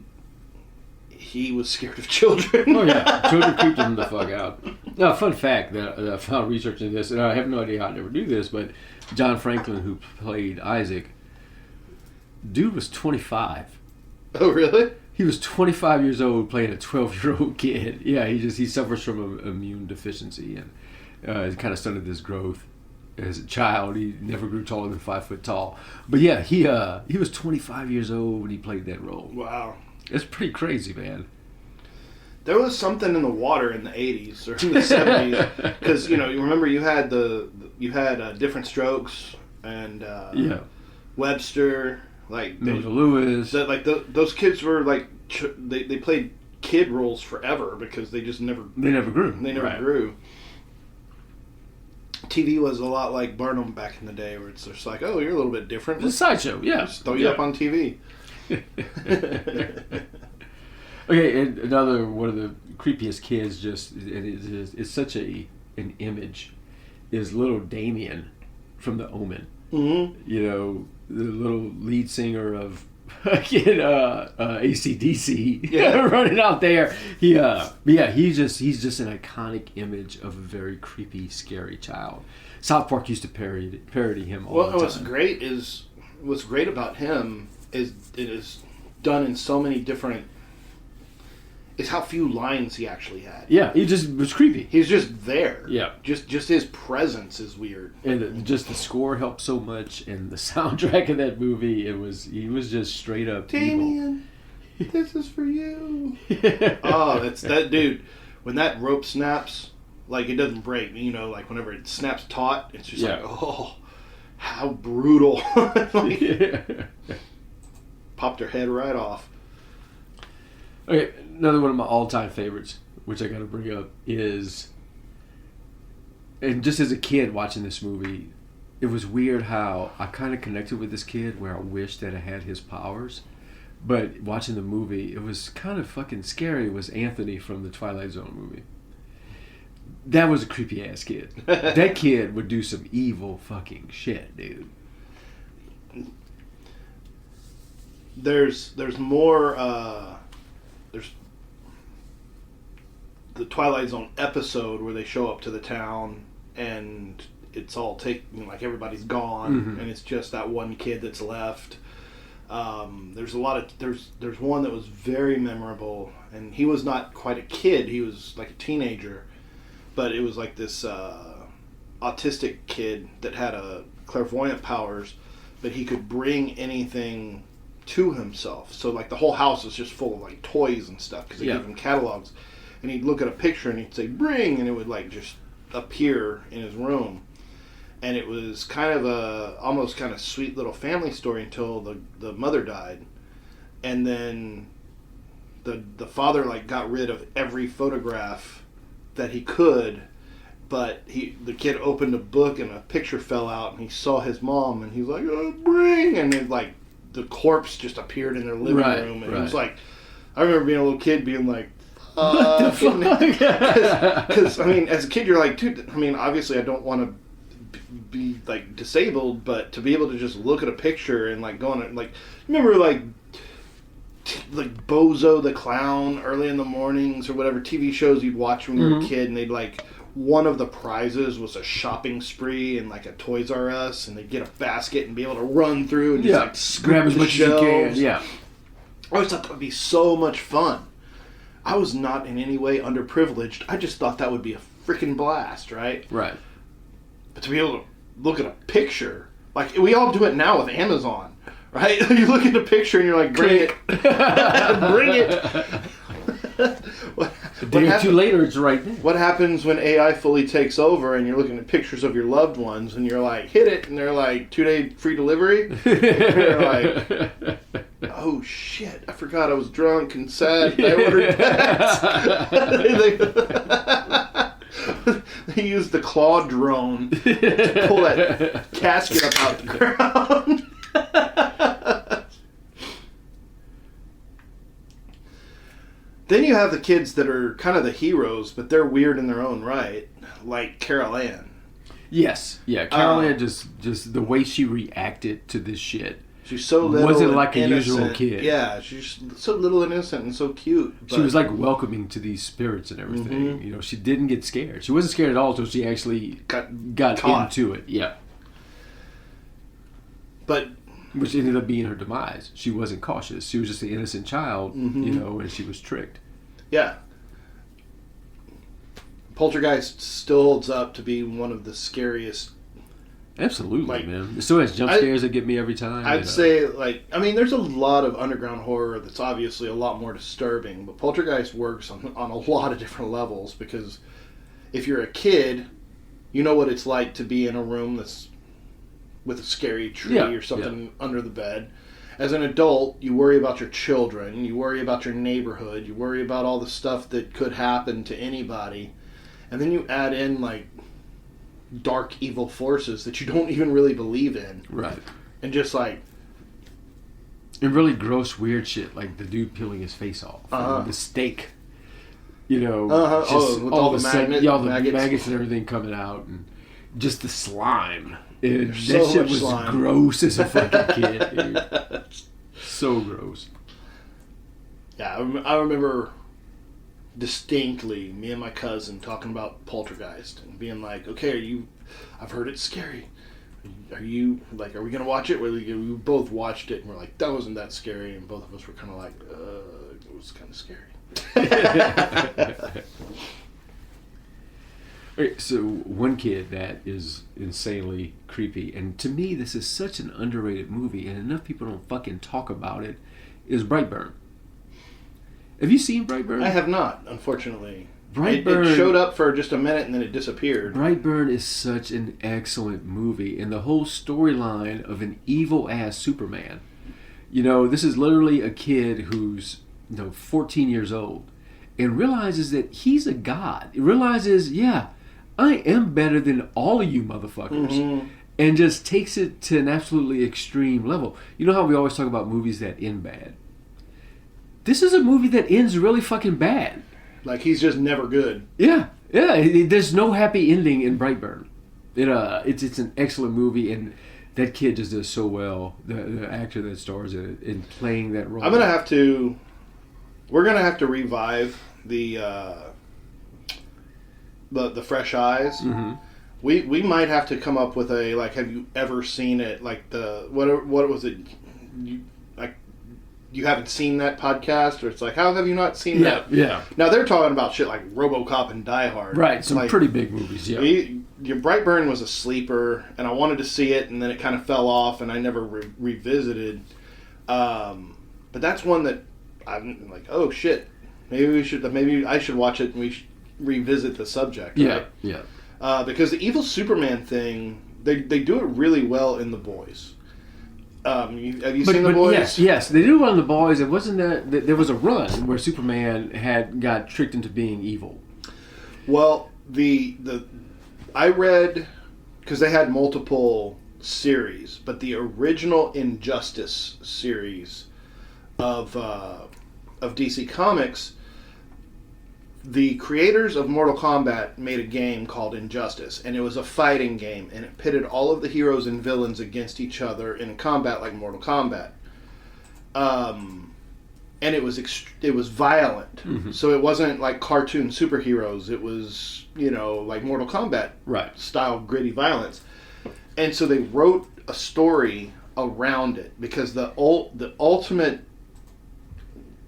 was scared of children. Oh yeah, children creeped him the fuck out. Now, fun fact that I found researching this, and I have no idea how I'd ever do this, but John Franklin, who played Isaac, dude was 25. Oh really? He was 25 years old playing a 12-year-old kid. Yeah, he suffers from an immune deficiency, and It kind of stunted his growth as a child. He never grew taller than 5 foot tall. But yeah, he was 25 years old when he played that role. Wow. It's pretty crazy, man. There was something in the water in the 80s or in the 70s because you remember you had Different Strokes and Webster, like Major Lewis. Those kids were like they played kid roles forever because they just never grew. They never grew. TV was a lot like Barnum back in the day, where it's just like, oh, you're a little bit different. It's a sideshow, yeah. Just throw you up on TV. Okay, and another one of the creepiest kids, it's such an image, is little Damien from The Omen. Mm-hmm. The little lead singer of AC/DC, running out there. He's just an iconic image of a very creepy, scary child. South Park used to parody him all the time. What's great about him is it is done in so many different. It's how few lines he actually had. Yeah, he just was creepy. He's just there. Yeah. Just his presence is weird. And just the score helped so much, and the soundtrack of that movie, he was just straight up Damien, evil. This is for you. Oh, that's that dude. When that rope snaps, like it doesn't break. Like whenever it snaps taut, it's just like, oh, how brutal. Popped her head right off. Okay, another one of my all-time favorites, which I got to bring up, is, and just as a kid watching this movie, it was weird how I kind of connected with this kid where I wished that I had his powers, but watching the movie, it was kind of fucking scary. It was Anthony from the Twilight Zone movie. That was a creepy-ass kid. That kid would do some evil fucking shit, dude. There's more... There's the Twilight Zone episode where they show up to the town and it's all like everybody's gone, and it's just that one kid that's left. There's one that was very memorable, and he was not quite a kid, he was like a teenager, but it was like this autistic kid that had clairvoyant powers, but he could bring anything to himself. So like the whole house was just full of like toys and stuff because they gave him catalogs, and he'd look at a picture and he'd say bring, and it would like just appear in his room. And it was kind of almost kind of sweet little family story until the mother died, and then the father like got rid of every photograph that he could, but the kid opened a book and a picture fell out and he saw his mom and he's like, oh, bring, and it like the corpse just appeared in their living room, and it was like, I remember being a little kid being like, what the fuck? Because I mean, as a kid, you're like, dude. I mean, obviously, I don't want to be like disabled, but to be able to just look at a picture and like go on it, like, remember like Bozo the Clown early in the mornings or whatever TV shows you'd watch when you were a kid, and they'd like. One of the prizes was a shopping spree in like a Toys R Us, and they'd get a basket and be able to run through and just like grab as much as you can. Yeah, I always thought that would be so much fun. I was not in any way underprivileged. I just thought that would be a freaking blast, right? Right. But to be able to look at a picture, like we all do it now with Amazon, right? You look at the picture and you're like, bring it, bring it. A day or two later, it's right there. What happens when AI fully takes over and you're looking at pictures of your loved ones and you're like, hit it, and they're like, 2-day free delivery? And you're like, oh shit, I forgot I was drunk and sad and I ordered that. They used the claw drone to pull that casket up out the ground. Then you have the kids that are kind of the heroes, but they're weird in their own right, like Carol Ann. Yes, yeah, Carol Ann just the way she reacted to this shit. She's so little. Wasn't like innocent. A usual kid. Yeah, she's so little innocent and so cute. But she was like welcoming to these spirits and everything. You know, she didn't get scared. She wasn't scared at all until she actually got into it. Yeah. But which ended up being her demise. She wasn't cautious. She was just an innocent child, you know, and she was tricked. Yeah. Poltergeist still holds up to be one of the scariest. Absolutely, Like, man. It still has jump scares that get me every time. I'd say, like, I mean, there's a lot of underground horror that's obviously a lot more disturbing, but Poltergeist works on a lot of different levels because if you're a kid, you know what it's like to be in a room that's with a scary tree or something under the bed. As an adult, you worry about your children, you worry about your neighborhood, you worry about all the stuff that could happen to anybody, and then you add in, like, dark evil forces that you don't even really believe in. Right. And just like... And really gross, weird shit, like the dude peeling his face off. The steak. You know, just with all the maggots and everything coming out. And just the slime. That so shit much was slime. gross as a fucking kid, dude. So gross. Yeah, I remember distinctly me and my cousin talking about Poltergeist and being like, okay, I've heard it's scary. Are we gonna watch it? We both watched it and we're like, that wasn't that scary, and both of us were kind of like, it was kind of scary. Okay, so one kid that is insanely creepy, and to me this is such an underrated movie and enough people don't fucking talk about it, is Brightburn. Have you seen Brightburn? I have not, unfortunately. Brightburn, it showed up for just a minute and then it disappeared. Brightburn is such an excellent movie, and the whole storyline of an evil-ass Superman. You know, this is literally a kid who's 14 years old and realizes that he's a god. He realizes, I am better than all of you motherfuckers. Mm-hmm. And just takes it to an absolutely extreme level. You know how we always talk about movies that end bad? This is a movie that ends really fucking bad. Like, he's just never good. Yeah. There's no happy ending in Brightburn. It's an excellent movie, and that kid just does so well. The actor that stars in it, in playing that role. We're gonna have to revive the Fresh Eyes. Mm-hmm. We might have to come up with a, like, have you ever seen it? Like what was it? You haven't seen that podcast, or it's like, how have you not seen that? Yeah. Now they're talking about shit like RoboCop and Die Hard. Right, some pretty big movies. Yeah. Your Brightburn was a sleeper, and I wanted to see it, and then it kind of fell off, and I never revisited. But that's one that I'm like, oh shit, maybe I should watch it, and we should revisit the subject. Right? Yeah. Because the evil Superman thing, they do it really well in The Boys. Have you seen The Boys? Yes, they do well in The Boys. It wasn't that there was a run where Superman got tricked into being evil. Well, I read, because they had multiple series, but the original Injustice series of DC Comics, the creators of Mortal Kombat made a game called Injustice, and it was a fighting game, and it pitted all of the heroes and villains against each other in combat like Mortal Kombat. And it was violent, mm-hmm. So it wasn't like cartoon superheroes. It was, like Mortal Kombat style gritty violence. And so they wrote a story around it, because the ultimate,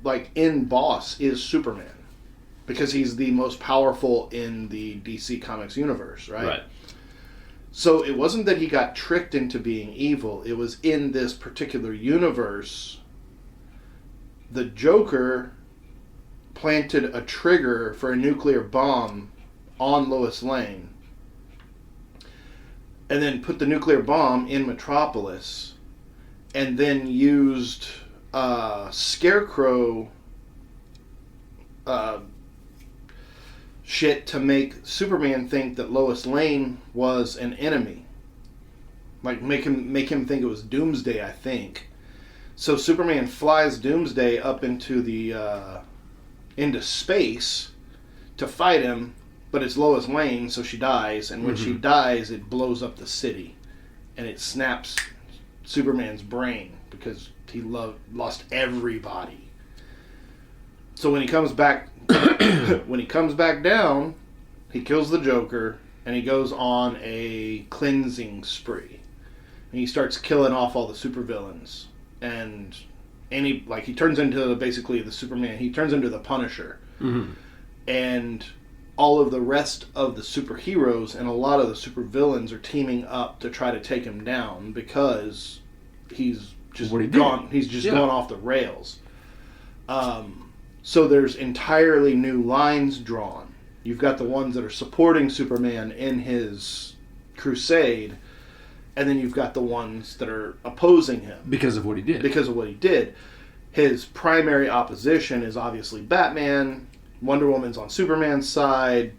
like, end boss is Superman. Because he's the most powerful in the DC Comics universe, right? So it wasn't that he got tricked into being evil. It was in this particular universe, the Joker planted a trigger for a nuclear bomb on Lois Lane. And then put the nuclear bomb in Metropolis. And then used Scarecrow... shit to make Superman think that Lois Lane was an enemy. Like, make him think it was Doomsday, I think. So Superman flies Doomsday up into space to fight him, but it's Lois Lane, so she dies, and when she dies, it blows up the city. And it snaps Superman's brain, because he lost everybody. So when he comes back down, he kills the Joker, and he goes on a cleansing spree. And he starts killing off all the supervillains. And he turns into basically the Superman. He turns into the Punisher. Mm-hmm. And all of the rest of the superheroes and a lot of the supervillains are teaming up to try to take him down because he's just gone. He's just gone off the rails. So there's entirely new lines drawn. You've got the ones that are supporting Superman in his crusade, and then you've got the ones that are opposing him because of what he did. His primary opposition is obviously Batman. Wonder Woman's on Superman's side,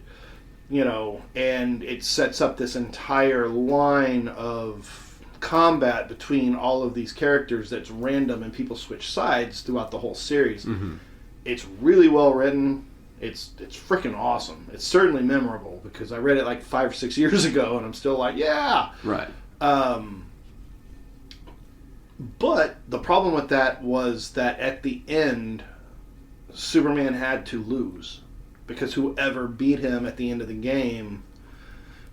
and it sets up this entire line of combat between all of these characters that's random, and people switch sides throughout the whole series. Mm-hmm. It's really well written. It's freaking awesome. It's certainly memorable because I read it like 5 or 6 years ago, and I'm still like, yeah. Right. But the problem with that was that at the end, Superman had to lose because whoever beat him at the end of the game,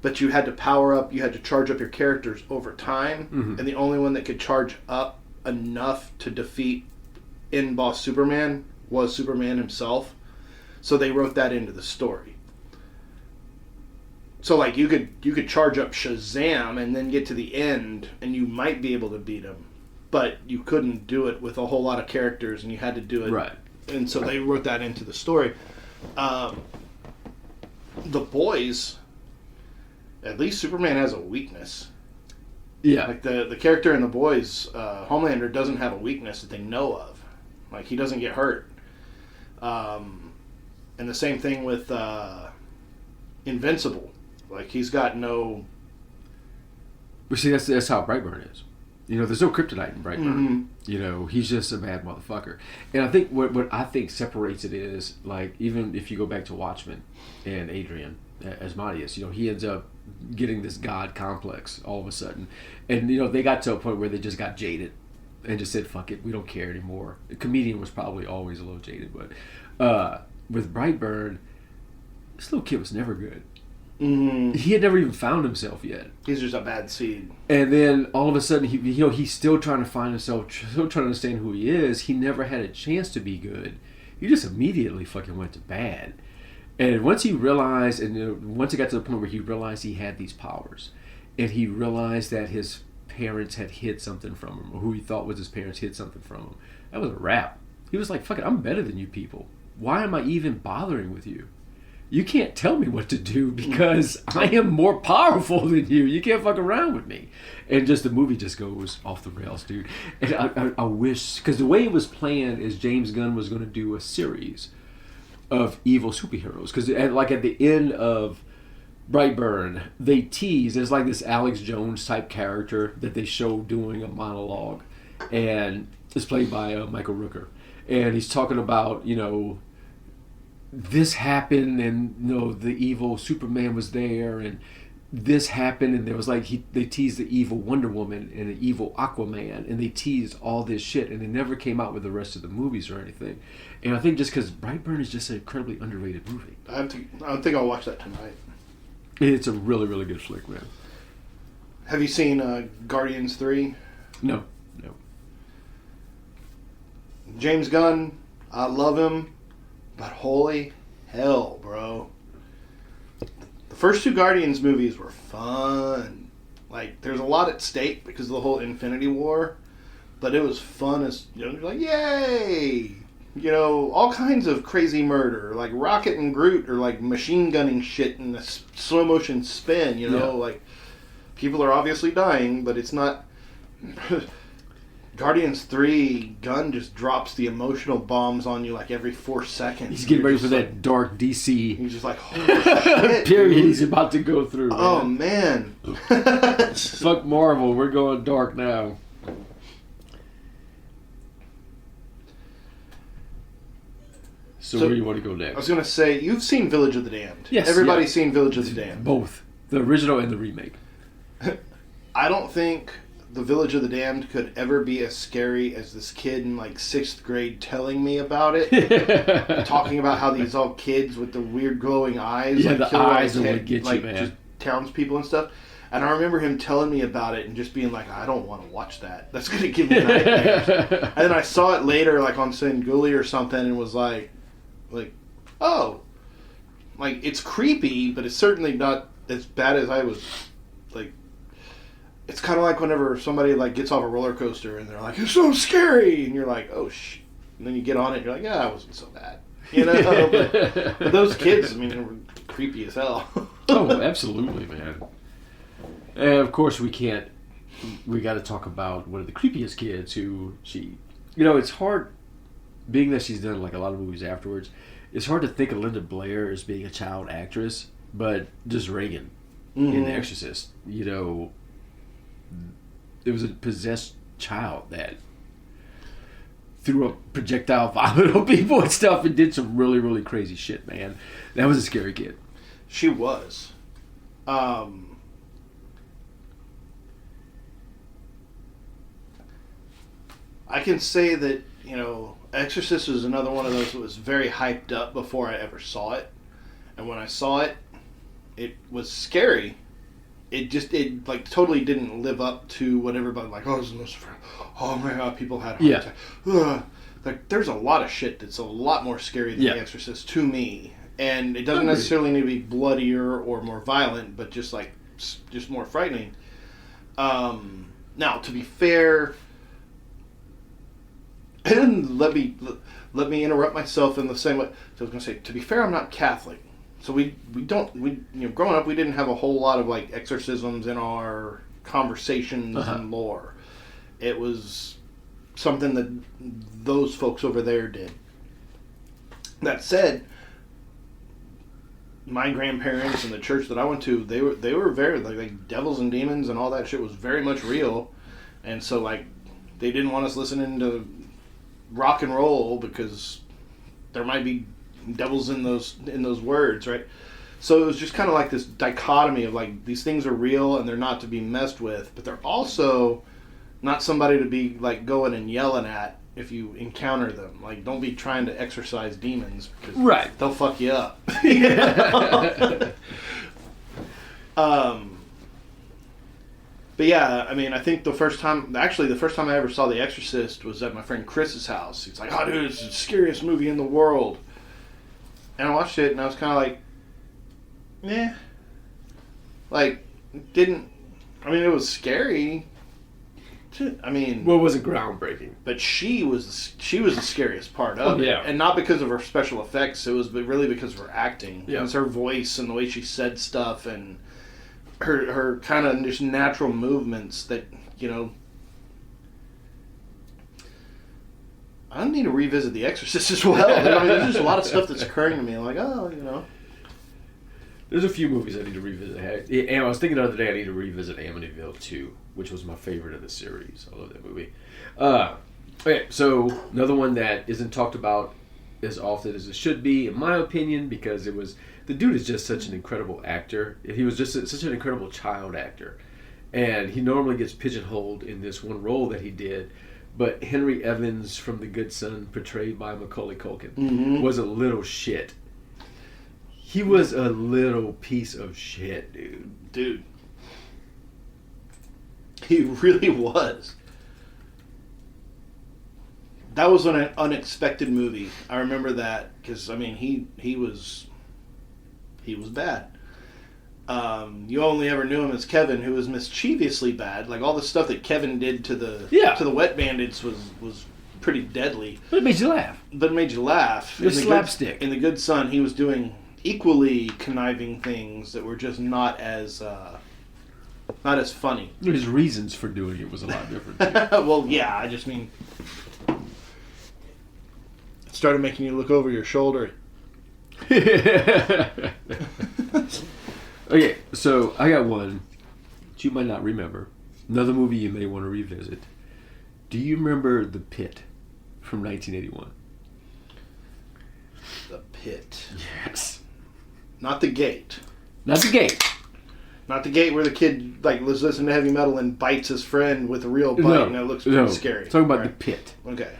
but you had to power up, you had to charge up your characters over time, and the only one that could charge up enough to defeat in-boss Superman was Superman himself. So they wrote that into the story. So like you could charge up Shazam and then get to the end and you might be able to beat him, but you couldn't do it with a whole lot of characters, and you had to do it right. And so they wrote that into the story. The Boys, at least Superman has a weakness. Yeah. Like the character in The Boys, Homelander doesn't have a weakness that they know of. Like he doesn't get hurt. And the same thing with Invincible. Like he's got no. But see, that's how Brightburn is. There's no kryptonite in Brightburn. Mm-hmm. He's just a bad motherfucker. And I think what I think separates it is, like, even if you go back to Watchmen and Adrian Asmodeus, he ends up getting this god complex all of a sudden. And, they got to a point where they just got jaded and just said, fuck it, we don't care anymore. The comedian was probably always a little jaded, but with Brightburn, this little kid was never good. Mm-hmm. He had never even found himself yet. He's just a bad seed. And then all of a sudden, he's still trying to find himself, still trying to understand who he is. He never had a chance to be good. He just immediately fucking went to bad. And once he realized, and once it got to the point where he realized he had these powers, and he realized that his parents had hid something from him, or who he thought was his parents hid something from him, that was a wrap. He was like, fuck it, I'm better than you people. Why am I even bothering with you? You can't tell me what to do because I am more powerful than you. You can't fuck around with me. And just the movie just goes off the rails, dude. And I wish, because the way it was planned is James Gunn was going to do a series of evil superheroes. Because like at the end of Brightburn, they tease, there's like this Alex Jones type character that they show doing a monologue. And it's played by Michael Rooker. And he's talking about, this happened, and the evil Superman was there, and this happened, and there was like they teased the evil Wonder Woman and the evil Aquaman, and they teased all this shit, and they never came out with the rest of the movies or anything. And I think just because Brightburn is just an incredibly underrated movie. I don't think I'll watch that tonight. It's a really, really good flick, man. Have you seen Guardians 3? No. James Gunn, I love him. But holy hell, bro. The first 2 Guardians movies were fun. Like, there's a lot at stake because of the whole Infinity War. But it was fun as, you're like, yay! All kinds of crazy murder. Like, Rocket and Groot are, like, machine gunning shit in a slow motion spin, Like, people are obviously dying, but it's not... Guardians 3, Gunn just drops the emotional bombs on you like every 4 seconds. He's getting ready for that dark DC. He's just like, holy shit. Period he's about to go through. Oh, man. Fuck Marvel, we're going dark now. So where do you want to go next? I was going to say, you've seen Village of the Damned. Yes. Everybody's seen Village of the Damned. Both. The original and the remake. I don't think The Village of the Damned could ever be as scary as this kid in like 6th grade telling me about it. Talking about how these all kids with the weird glowing eyes. Yeah, like, the eyes are what get like, you, man. Just townspeople and stuff. And I remember him telling me about it and just being like, I don't want to watch that. That's going to give me nightmares. And then I saw it later like on Singuli or something and was like, oh, Like, it's creepy, but it's certainly not as bad as I was, like... It's kind of like whenever somebody, like, gets off a roller coaster and they're like, it's so scary! And you're like, oh, shit. And then you get on it and you're like, yeah, it wasn't so bad. You know? but those kids, I mean, they were creepy as hell. Oh, absolutely, man. And, of course, we got to talk about one of the creepiest kids who she... You know, it's hard, being that she's done, like, a lot of movies afterwards, it's hard to think of Linda Blair as being a child actress, but just Reagan in The Exorcist, you know... It was a possessed child that threw a projectile vomit on people and stuff and did some really, really crazy shit, man. That was a scary kid. She was. I can say that, you know, Exorcist was another one of those that was very hyped up before I ever saw it. And when I saw it, it was scary. It like totally didn't live up to what everybody like. Oh, this is Lucifer. Oh my God, people had a heart attack. Ugh. Like, there's a lot of shit that's a lot more scary than The Exorcist to me, and it doesn't necessarily need to be bloodier or more violent, but just more frightening. Now, to be fair, and let me interrupt myself in the same way. So I was going to say, to be fair, I'm not Catholic. So we growing up, we didn't have a whole lot of, like, exorcisms in our conversations and lore. It was something that those folks over there did. That said, my grandparents and the church that I went to, they were very, like devils and demons and all that shit was very much real. And so, like, they didn't want us listening to rock and roll because there might be devils in those words, right? So it was just kind of like this dichotomy of, like, these things are real and they're not to be messed with, but they're also not somebody to be, like, going and yelling at if you encounter them. Like, don't be trying to exorcise demons because they'll fuck you up. You know? But yeah, I mean, I think the first time I ever saw The Exorcist was at my friend Chris's house. He's like, oh, dude, it's the scariest movie in the world. And I watched it, and I was kind of like, eh. Like, it was scary. I mean... Well, it wasn't groundbreaking. But she was the scariest part of it. And not because of her special effects, it was really because of her acting. Yeah. It was her voice and the way she said stuff, and her kind of just natural movements that, you know... I need to revisit The Exorcist as well. I mean, there's just a lot of stuff that's occurring to me. I'm like, oh, you know. There's a few movies I need to revisit. And I was thinking the other day I need to revisit Amityville 2, which was my favorite of the series. I love that movie. Okay, so another one that isn't talked about as often as it should be, in my opinion, because the dude is just such an incredible actor. He was just such an incredible child actor. And he normally gets pigeonholed in this one role that he did. But Henry Evans from The Good Son, portrayed by Macaulay Culkin, was a little shit. He was a little piece of shit, dude. Dude. He really was. That was an unexpected movie. I remember that because, I mean, he was bad. You only ever knew him as Kevin, who was mischievously bad. Like, all the stuff that Kevin did to the Wet Bandits was pretty deadly. But it made you laugh. It was slapstick. In The Good Son, he was doing equally conniving things that were just not as funny. His reasons for doing it was a lot different. Well, yeah, I just mean... It started making you look over your shoulder. Okay, so I got one that you might not remember. Another movie you may want to revisit. Do you remember The Pit from 1981? The Pit. Yes. Not The Gate. Not The Gate. Not The Gate where the kid was listening to heavy metal and bites his friend with a real bite and it looks pretty scary. Talking about The Pit. Okay.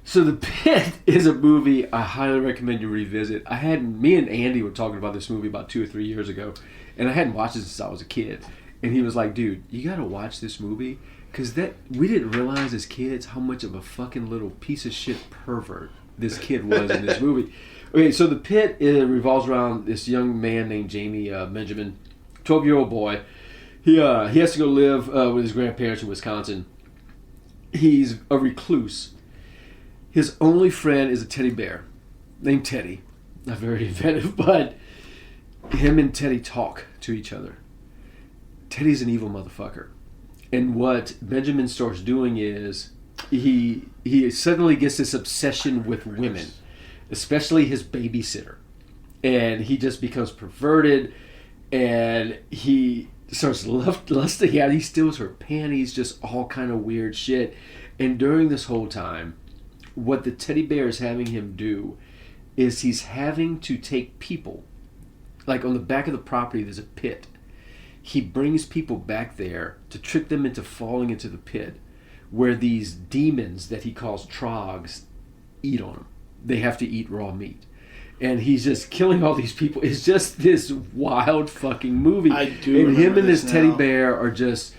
So The Pit is a movie I highly recommend you revisit. Me and Andy were talking about this movie about 2 or 3 years ago, and I hadn't watched it since I was a kid. And he was like, dude, you gotta watch this movie, because we didn't realize as kids how much of a fucking little piece of shit pervert this kid was in this movie. Okay, so the pit revolves around this young man named Jamie Benjamin, 12-year-old boy. He has to go live with his grandparents in Wisconsin. He's a recluse. His only friend is a teddy bear named Teddy. Not very inventive, but him and Teddy talk to each other. Teddy's an evil motherfucker. And what Benjamin starts doing is he suddenly gets this obsession with women, especially his babysitter. And he just becomes perverted, and he starts lusting out. He steals her panties, just all kind of weird shit. And during this whole time, what the teddy bear is having him do is he's having to take people, like on the back of the property there's a pit. He brings people back there to trick them into falling into the pit, where these demons that he calls trogs eat on them. They have to eat raw meat. And he's just killing all these people. It's just this wild fucking movie. I do. And him and this this teddy now. bear are just...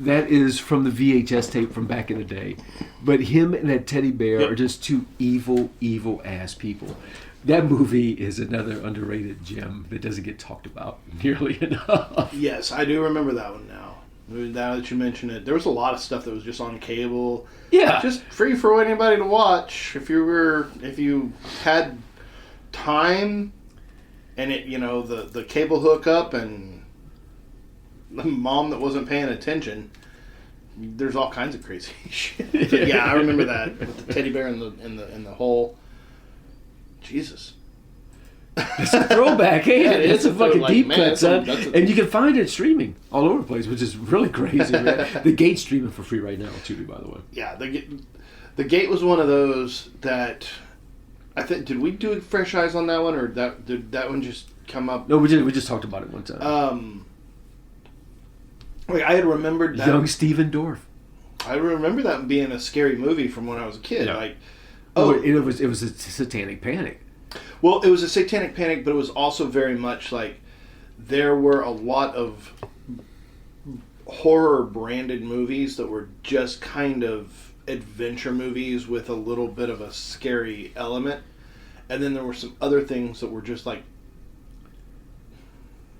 That is from the VHS tape from back in the day. But him and that teddy bear are just two evil, evil ass people. That movie is another underrated gem that doesn't get talked about nearly enough. Yes, I do remember that one now. Now that you mention it, there was a lot of stuff that was just on cable. Yeah. Just free for anybody to watch. If you had time and it, the cable hookup and the mom that wasn't paying attention, there's all kinds of crazy shit. But yeah, I remember that with the teddy bear in the hole. Jesus. It's a throwback, ain't it? It's a fucking deep cut, son. that's And you can find it streaming all over the place, which is really crazy, man. The Gate's streaming for free right now on Tubi, by the way. Yeah, the Gate was one of those that I think. Did we do a Fresh Eyes on that one, or did that one just come up? No, we just talked about it one time. I had remembered that. Young Steven Dorff. I remember that being a scary movie from when I was a kid. Yeah. Like, it was a satanic panic. Well, it was a satanic panic, but it was also very much like there were a lot of horror branded movies that were just kind of adventure movies with a little bit of a scary element. And then there were some other things that were just like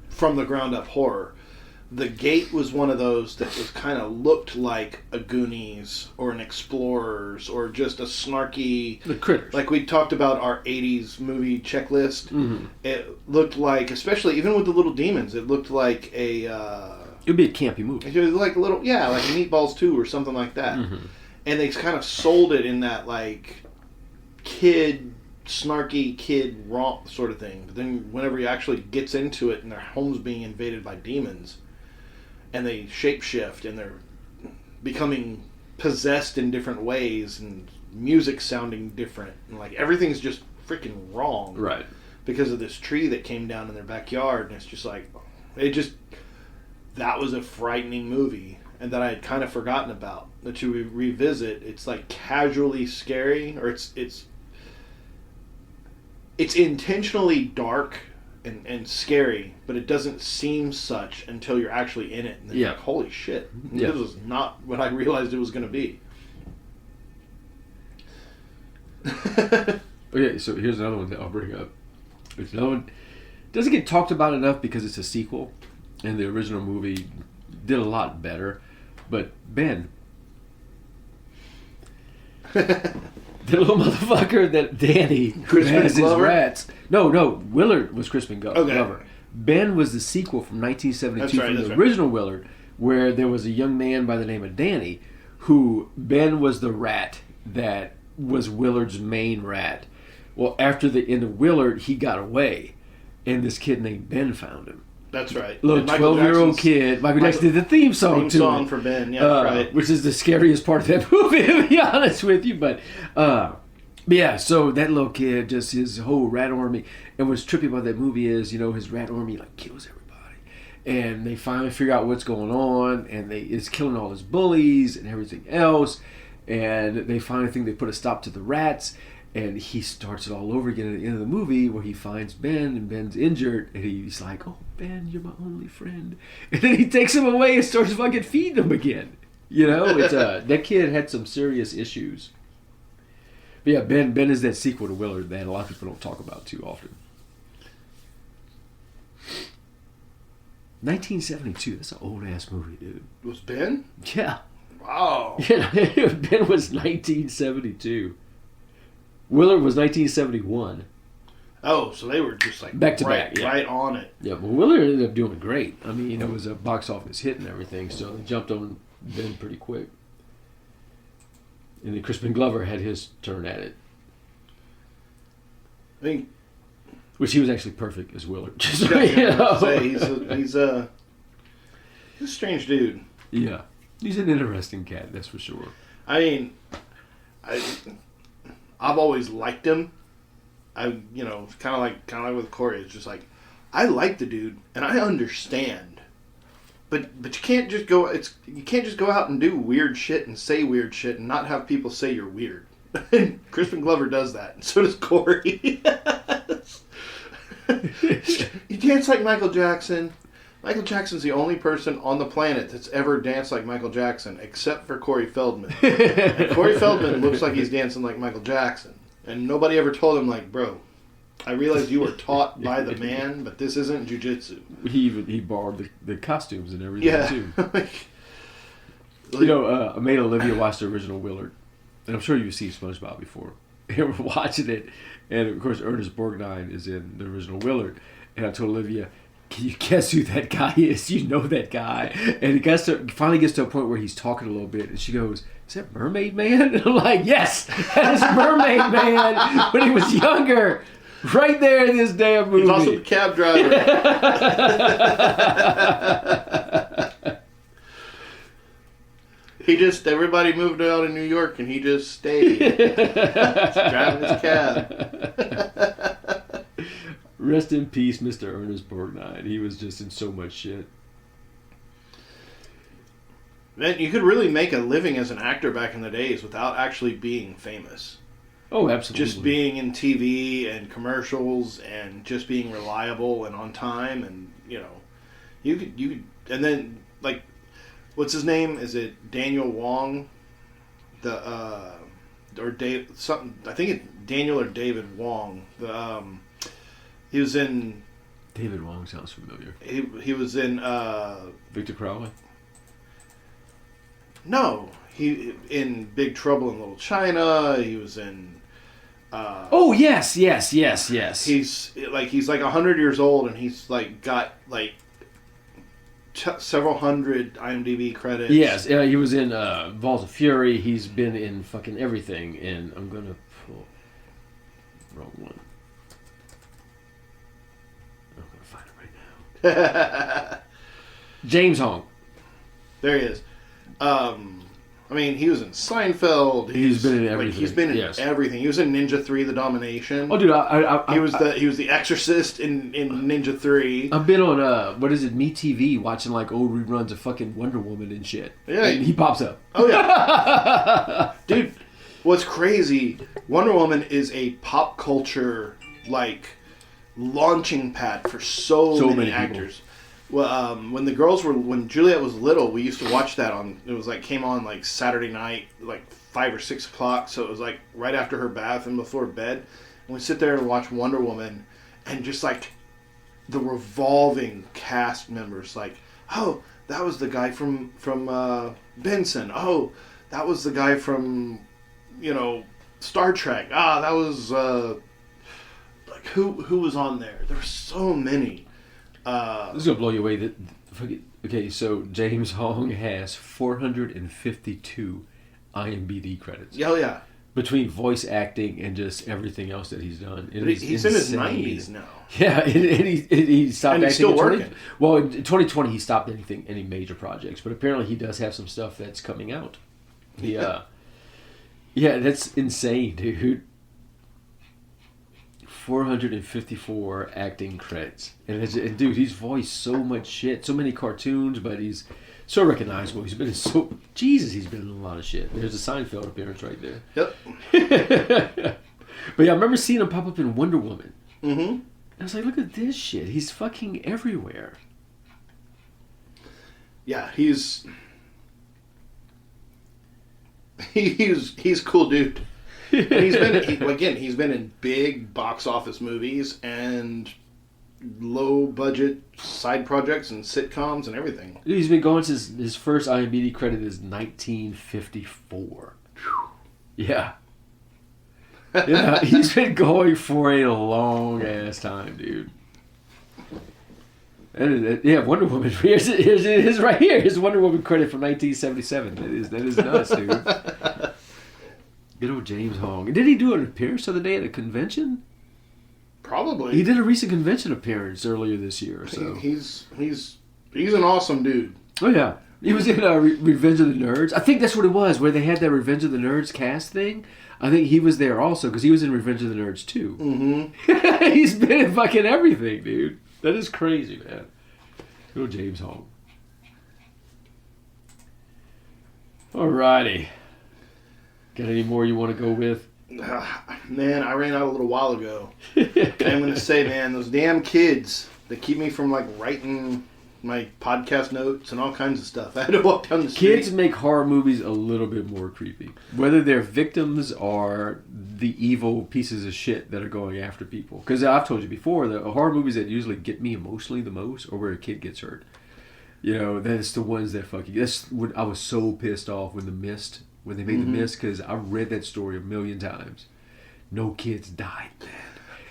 from the ground up horror. The Gate was one of those that was kind of looked like a Goonies or an Explorers or just a snarky... The Critters. Like we talked about our 80s movie checklist. Mm-hmm. It looked like, especially even with the little demons, it looked like a... it would be a campy movie. It was like a little... Yeah, like Meatballs 2 or something like that. Mm-hmm. And they kind of sold it in that like snarky kid romp sort of thing. But then whenever he actually gets into it and their home's being invaded by demons... and they shapeshift and they're becoming possessed in different ways and music sounding different and like everything's just freaking wrong, right? Because of this tree that came down in their backyard, and it's just like that was a frightening movie and that I had kind of forgotten about. That you revisit, it's like casually scary, or it's intentionally dark and scary, but it doesn't seem such until you're actually in it. And then you're like, holy shit. Yeah. This was not what I realized it was going to be. Okay, so here's another one that I'll bring up. It's another one. Doesn't get talked about enough because it's a sequel, and the original movie did a lot better. But Ben, the little motherfucker that Danny, who has his rats. No, Willard was Crispin Glover. Okay. Ben was the sequel from 1972 from the right. original Willard, where there was a young man by the name of Danny, who Ben was the rat that was Willard's main rat. Well, after the end of Willard, he got away, and this kid named Ben found him. That's right. Little 12-year-old kid. Michael Jackson did the theme song for Ben, yeah, right. Which is the scariest part of that movie, to be honest with you. But yeah, so that little kid, just his whole rat army. And what's trippy about that movie is, his rat army like kills everybody. And they finally figure out what's going on, and it's killing all his bullies and everything else. And they finally think they put a stop to the rats. And he starts it all over again at the end of the movie, where he finds Ben, and Ben's injured, and he's like, "Oh, Ben, you're my only friend." And then he takes him away and starts fucking feeding him again. It's that kid had some serious issues. But yeah, Ben is that sequel to Willard that a lot of people don't talk about too often. 1972. That's an old ass movie, dude. Was Ben? Yeah. Wow. Yeah, Ben was 1972. Willard was 1971. Oh, so they were just like Back to back, yeah. right on it. Yeah, but Willard ended up doing great. I mean, it was a box office hit and everything, so they jumped on Ben pretty quick. And then Crispin Glover had his turn at it, I think. which he was actually perfect as Willard. Just, Yeah, you know. say he's a strange dude. Yeah, he's an interesting cat, that's for sure. I mean, I've always liked him. Kind of like with Corey. It's just like I like the dude and I understand, but you can't just go. You can't just go out and do weird shit and say weird shit and not have people say you're weird. And Crispin Glover does that, and so does Corey. You dance like Michael Jackson. Michael Jackson's the only person on the planet that's ever danced like Michael Jackson, except for Corey Feldman. And Corey Feldman looks like he's dancing like Michael Jackson. And nobody ever told him, like, bro, I realize you were taught by the man, but this isn't jujitsu. He borrowed the costumes and everything, too. I made Olivia watch the original Willard. And I'm sure you've seen SpongeBob before. And we're watching it. And, of course, Ernest Borgnine is in the original Willard. And I told Olivia, can you guess who that guy is? You know that guy. And it finally gets to a point where he's talking a little bit. And she goes, is that Mermaid Man? And I'm like, yes, that's Mermaid Man when he was younger. Right there in this damn movie. He's also the cab driver. Everybody moved out of New York and he just stayed. Driving his cab. Rest in peace, Mr. Ernest Borgnine. He was just in so much shit. Man, you could really make a living as an actor back in the days without actually being famous. Oh, absolutely. Just being in TV and commercials and just being reliable and on time, and you could, and then like, what's his name? Is it Daniel Wong? Or Dave something? I think it's Daniel or David Wong. He was in. David Wong sounds familiar. He was in. Victor Crowley. No, he in Big Trouble in Little China. He was in. Oh yes. He's like 100 years old, and he's like got like several hundred IMDb credits. Yes, he was in Balls of Fury. He's been in fucking everything. And I'm gonna pull wrong one. I'm gonna find it right now. James Hong. There he is. I mean, he was in Seinfeld. He's been in everything. He's been in everything. He was in Ninja 3: The Domination. Oh, dude, he was the Exorcist in Ninja 3. I've been on MeTV watching like old reruns of fucking Wonder Woman and shit. Yeah, and he pops up. Oh yeah, dude. What's crazy? Wonder Woman is a pop culture like launching pad for so many actors. Well, when Juliet was little, we used to watch that on. It was like came on like Saturday night, like 5 or 6 o'clock. So it was like right after her bath and before bed. And we sit there and watch Wonder Woman, and just like the revolving cast members, like, oh, that was the guy from Benson. Oh, that was the guy from Star Trek. Ah, that was like who was on there? There were so many. This is gonna blow you away. Okay, so James Hong has 452 IMDb credits. Oh yeah, between voice acting and just everything else that he's done. He's in his 90s now. Yeah, and he stopped and acting. He's still working. Well, in 2020 he stopped any major projects, but apparently he does have some stuff that's coming out. Yeah, that's insane, dude. 454 acting credits, and dude, he's voiced so much shit, so many cartoons, but he's so recognizable. He's been in a lot of shit. There's a Seinfeld appearance right there. Yep. But yeah, I remember seeing him pop up in Wonder Woman. Mm-hmm. I was like, look at this shit. He's fucking everywhere. Yeah, he's cool, dude. And he's been in big box office movies and low budget side projects and sitcoms and everything. He's been going since his first IMDb credit is 1954. Yeah. Yeah, he's been going for a long ass time, dude. And, yeah, Wonder Woman. Here's it is right here. His Wonder Woman credit from 1977. That is nuts, dude. Good old James Hong. Did he do an appearance the other day at a convention? Probably. He did a recent convention appearance earlier this year. So he's an awesome dude. Oh yeah, he was in Revenge of the Nerds. I think that's what it was, where they had that Revenge of the Nerds cast thing. I think he was there also because he was in Revenge of the Nerds too. Mm-hmm. He's been in fucking everything, dude. That is crazy, man. Good old James Hong. Alrighty. Got any more you want to go with? Man, I ran out a little while ago. I'm going to say, man, those damn kids that keep me from, like, writing my podcast notes and all kinds of stuff. I had to walk down the street. Kids make horror movies a little bit more creepy. Whether they're victims or the evil pieces of shit that are going after people. Because I've told you before, the horror movies that usually get me emotionally the most are where a kid gets hurt. You know, that's the ones that fucking... That's when I was so pissed off when when they made The Mist, because I read that story a million times. No kids died, man.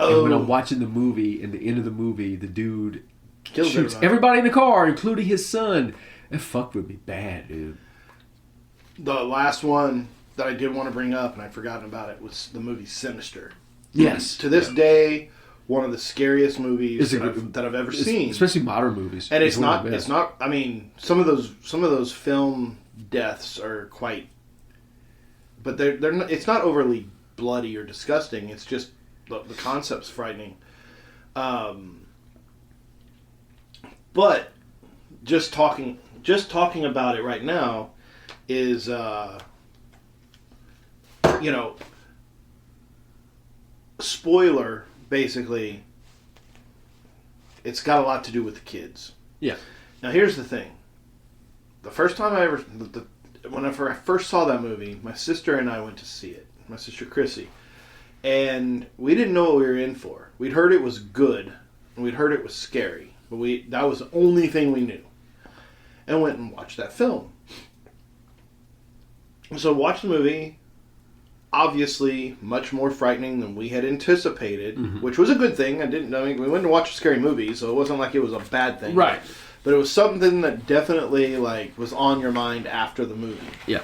Oh. And when I'm watching the movie, in the end of the movie, the dude shoots everybody in the car, including his son. It fucked with me bad, dude. The last one that I did want to bring up, and I'd forgotten about it, was the movie Sinister. Yes. To this day, one of the scariest movies that I've ever seen. Especially modern movies. And it's not, I mean, some of those film deaths are quite... But they're not, it's not overly bloody or disgusting. It's just the concept's frightening. But just talking about it right now is spoiler, basically. It's got a lot to do with the kids. Yeah. Now here's the thing. The first time whenever I first saw that movie, my sister and I went to see it. My sister Chrissy. And we didn't know what we were in for. We'd heard it was good, and we'd heard it was scary. But that was the only thing we knew. And went and watched that film. So watched the movie, obviously much more frightening than we had anticipated, which was a good thing. We went to watch a scary movie, so it wasn't like it was a bad thing. Right. But it was something that definitely was on your mind after the movie. Yeah.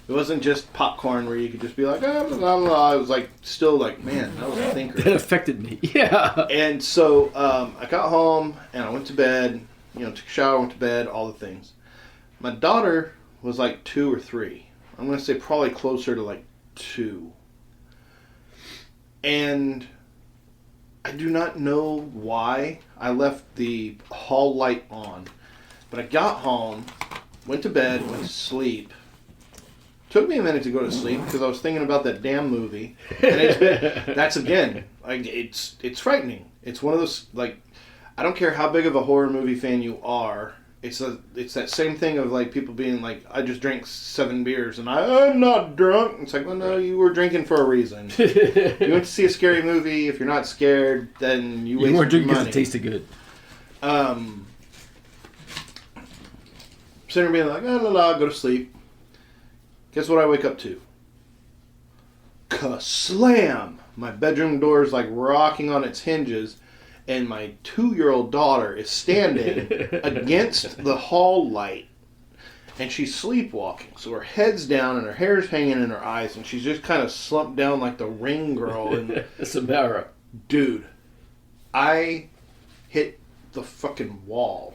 It wasn't just popcorn where you could just be like, blah, blah, blah. It was still man, that was a thinker. That affected me. Yeah. And so I got home and I went to bed, took a shower, went to bed, all the things. My daughter was 2 or 3. I'm going to say probably closer to 2. And I do not know why I left the hall light on. But I got home, went to bed, went to sleep. Took me a minute to go to sleep because I was thinking about that damn movie. And it's frightening. It's one of those, I don't care how big of a horror movie fan you are. It's that same thing of people being I just drank 7 beers and I'm not drunk. It's well, no, you were drinking for a reason. You went to see a scary movie. If you're not scared, then you wasted weren't drinking money. because it tasted good. Sitting there being go to sleep. Guess what I wake up to? Ka-slam! My bedroom door is rocking on its hinges, and my 2-year-old daughter is standing against the hall light, and she's sleepwalking. So her head's down and her hair's hanging in her eyes, and she's just kind of slumped down like the Ring girl. And Samara. Dude, I hit the fucking wall.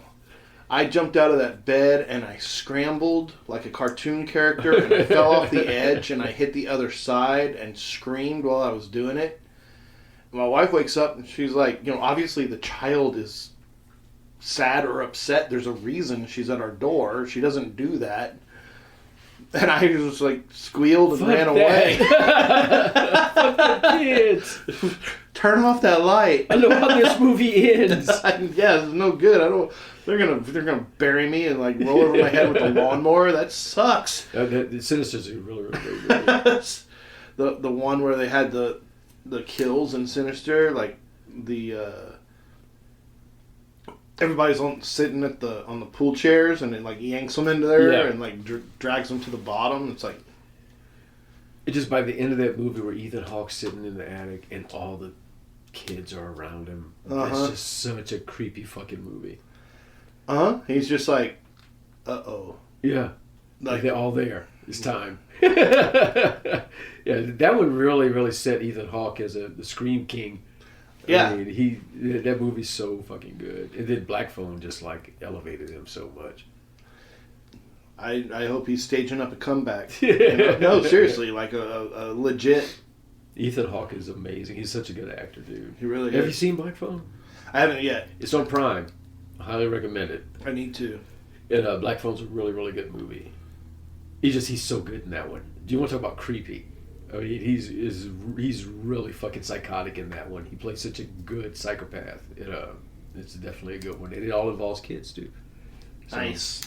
I jumped out of that bed and I scrambled like a cartoon character and I fell off the edge and I hit the other side and screamed while I was doing it. My wife wakes up and she's obviously the child is sad or upset. There's a reason she's at our door. She doesn't do that. And I just squealed and ran away. Fuck the kids. Turn off that light. I know how this movie ends. Yeah, it's no good. They're gonna bury me and roll over my head with a lawnmower. That sucks. The Sinister's really, really, really good. the one where they had the kills in Sinister, like everybody's sitting on the pool chairs, and it like yanks them into there and like drags them to the bottom. It's like it just by the end of that movie where Ethan Hawke's sitting in the attic and all the kids are around him. It's just such a creepy fucking movie. He's just like, yeah, like they're all there. It's time. Yeah, that would really set Ethan Hawke as the Scream King. Yeah, I mean, that movie's so fucking good. And then Black Phone just like elevated him so much. I hope he's staging up a comeback. No, seriously, like a legit. Ethan Hawke is amazing. He's such a good actor, dude. He really is. Have you seen Black Phone? I haven't yet. It's on Prime. I highly recommend it. I need to. And Black Phone's a really good movie. He's so good in that one. Do you want to talk about creepy? I mean, he's really fucking psychotic in that one. He plays such a good psychopath. It's definitely a good one. And it all involves kids too. So, nice.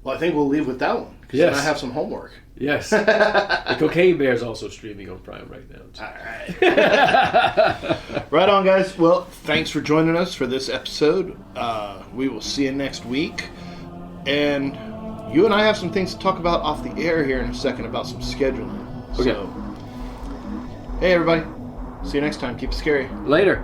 Well, I think we'll leave with that one because yes. I have some homework. Yes. The Cocaine Bear is also streaming on Prime right now. All right. Right on, guys. Well, thanks for joining us for this episode. We will see you next week. And you and I have some things to talk about off the air here in a second about some scheduling. Okay. So, hey, everybody. See you next time. Keep it scary. Later.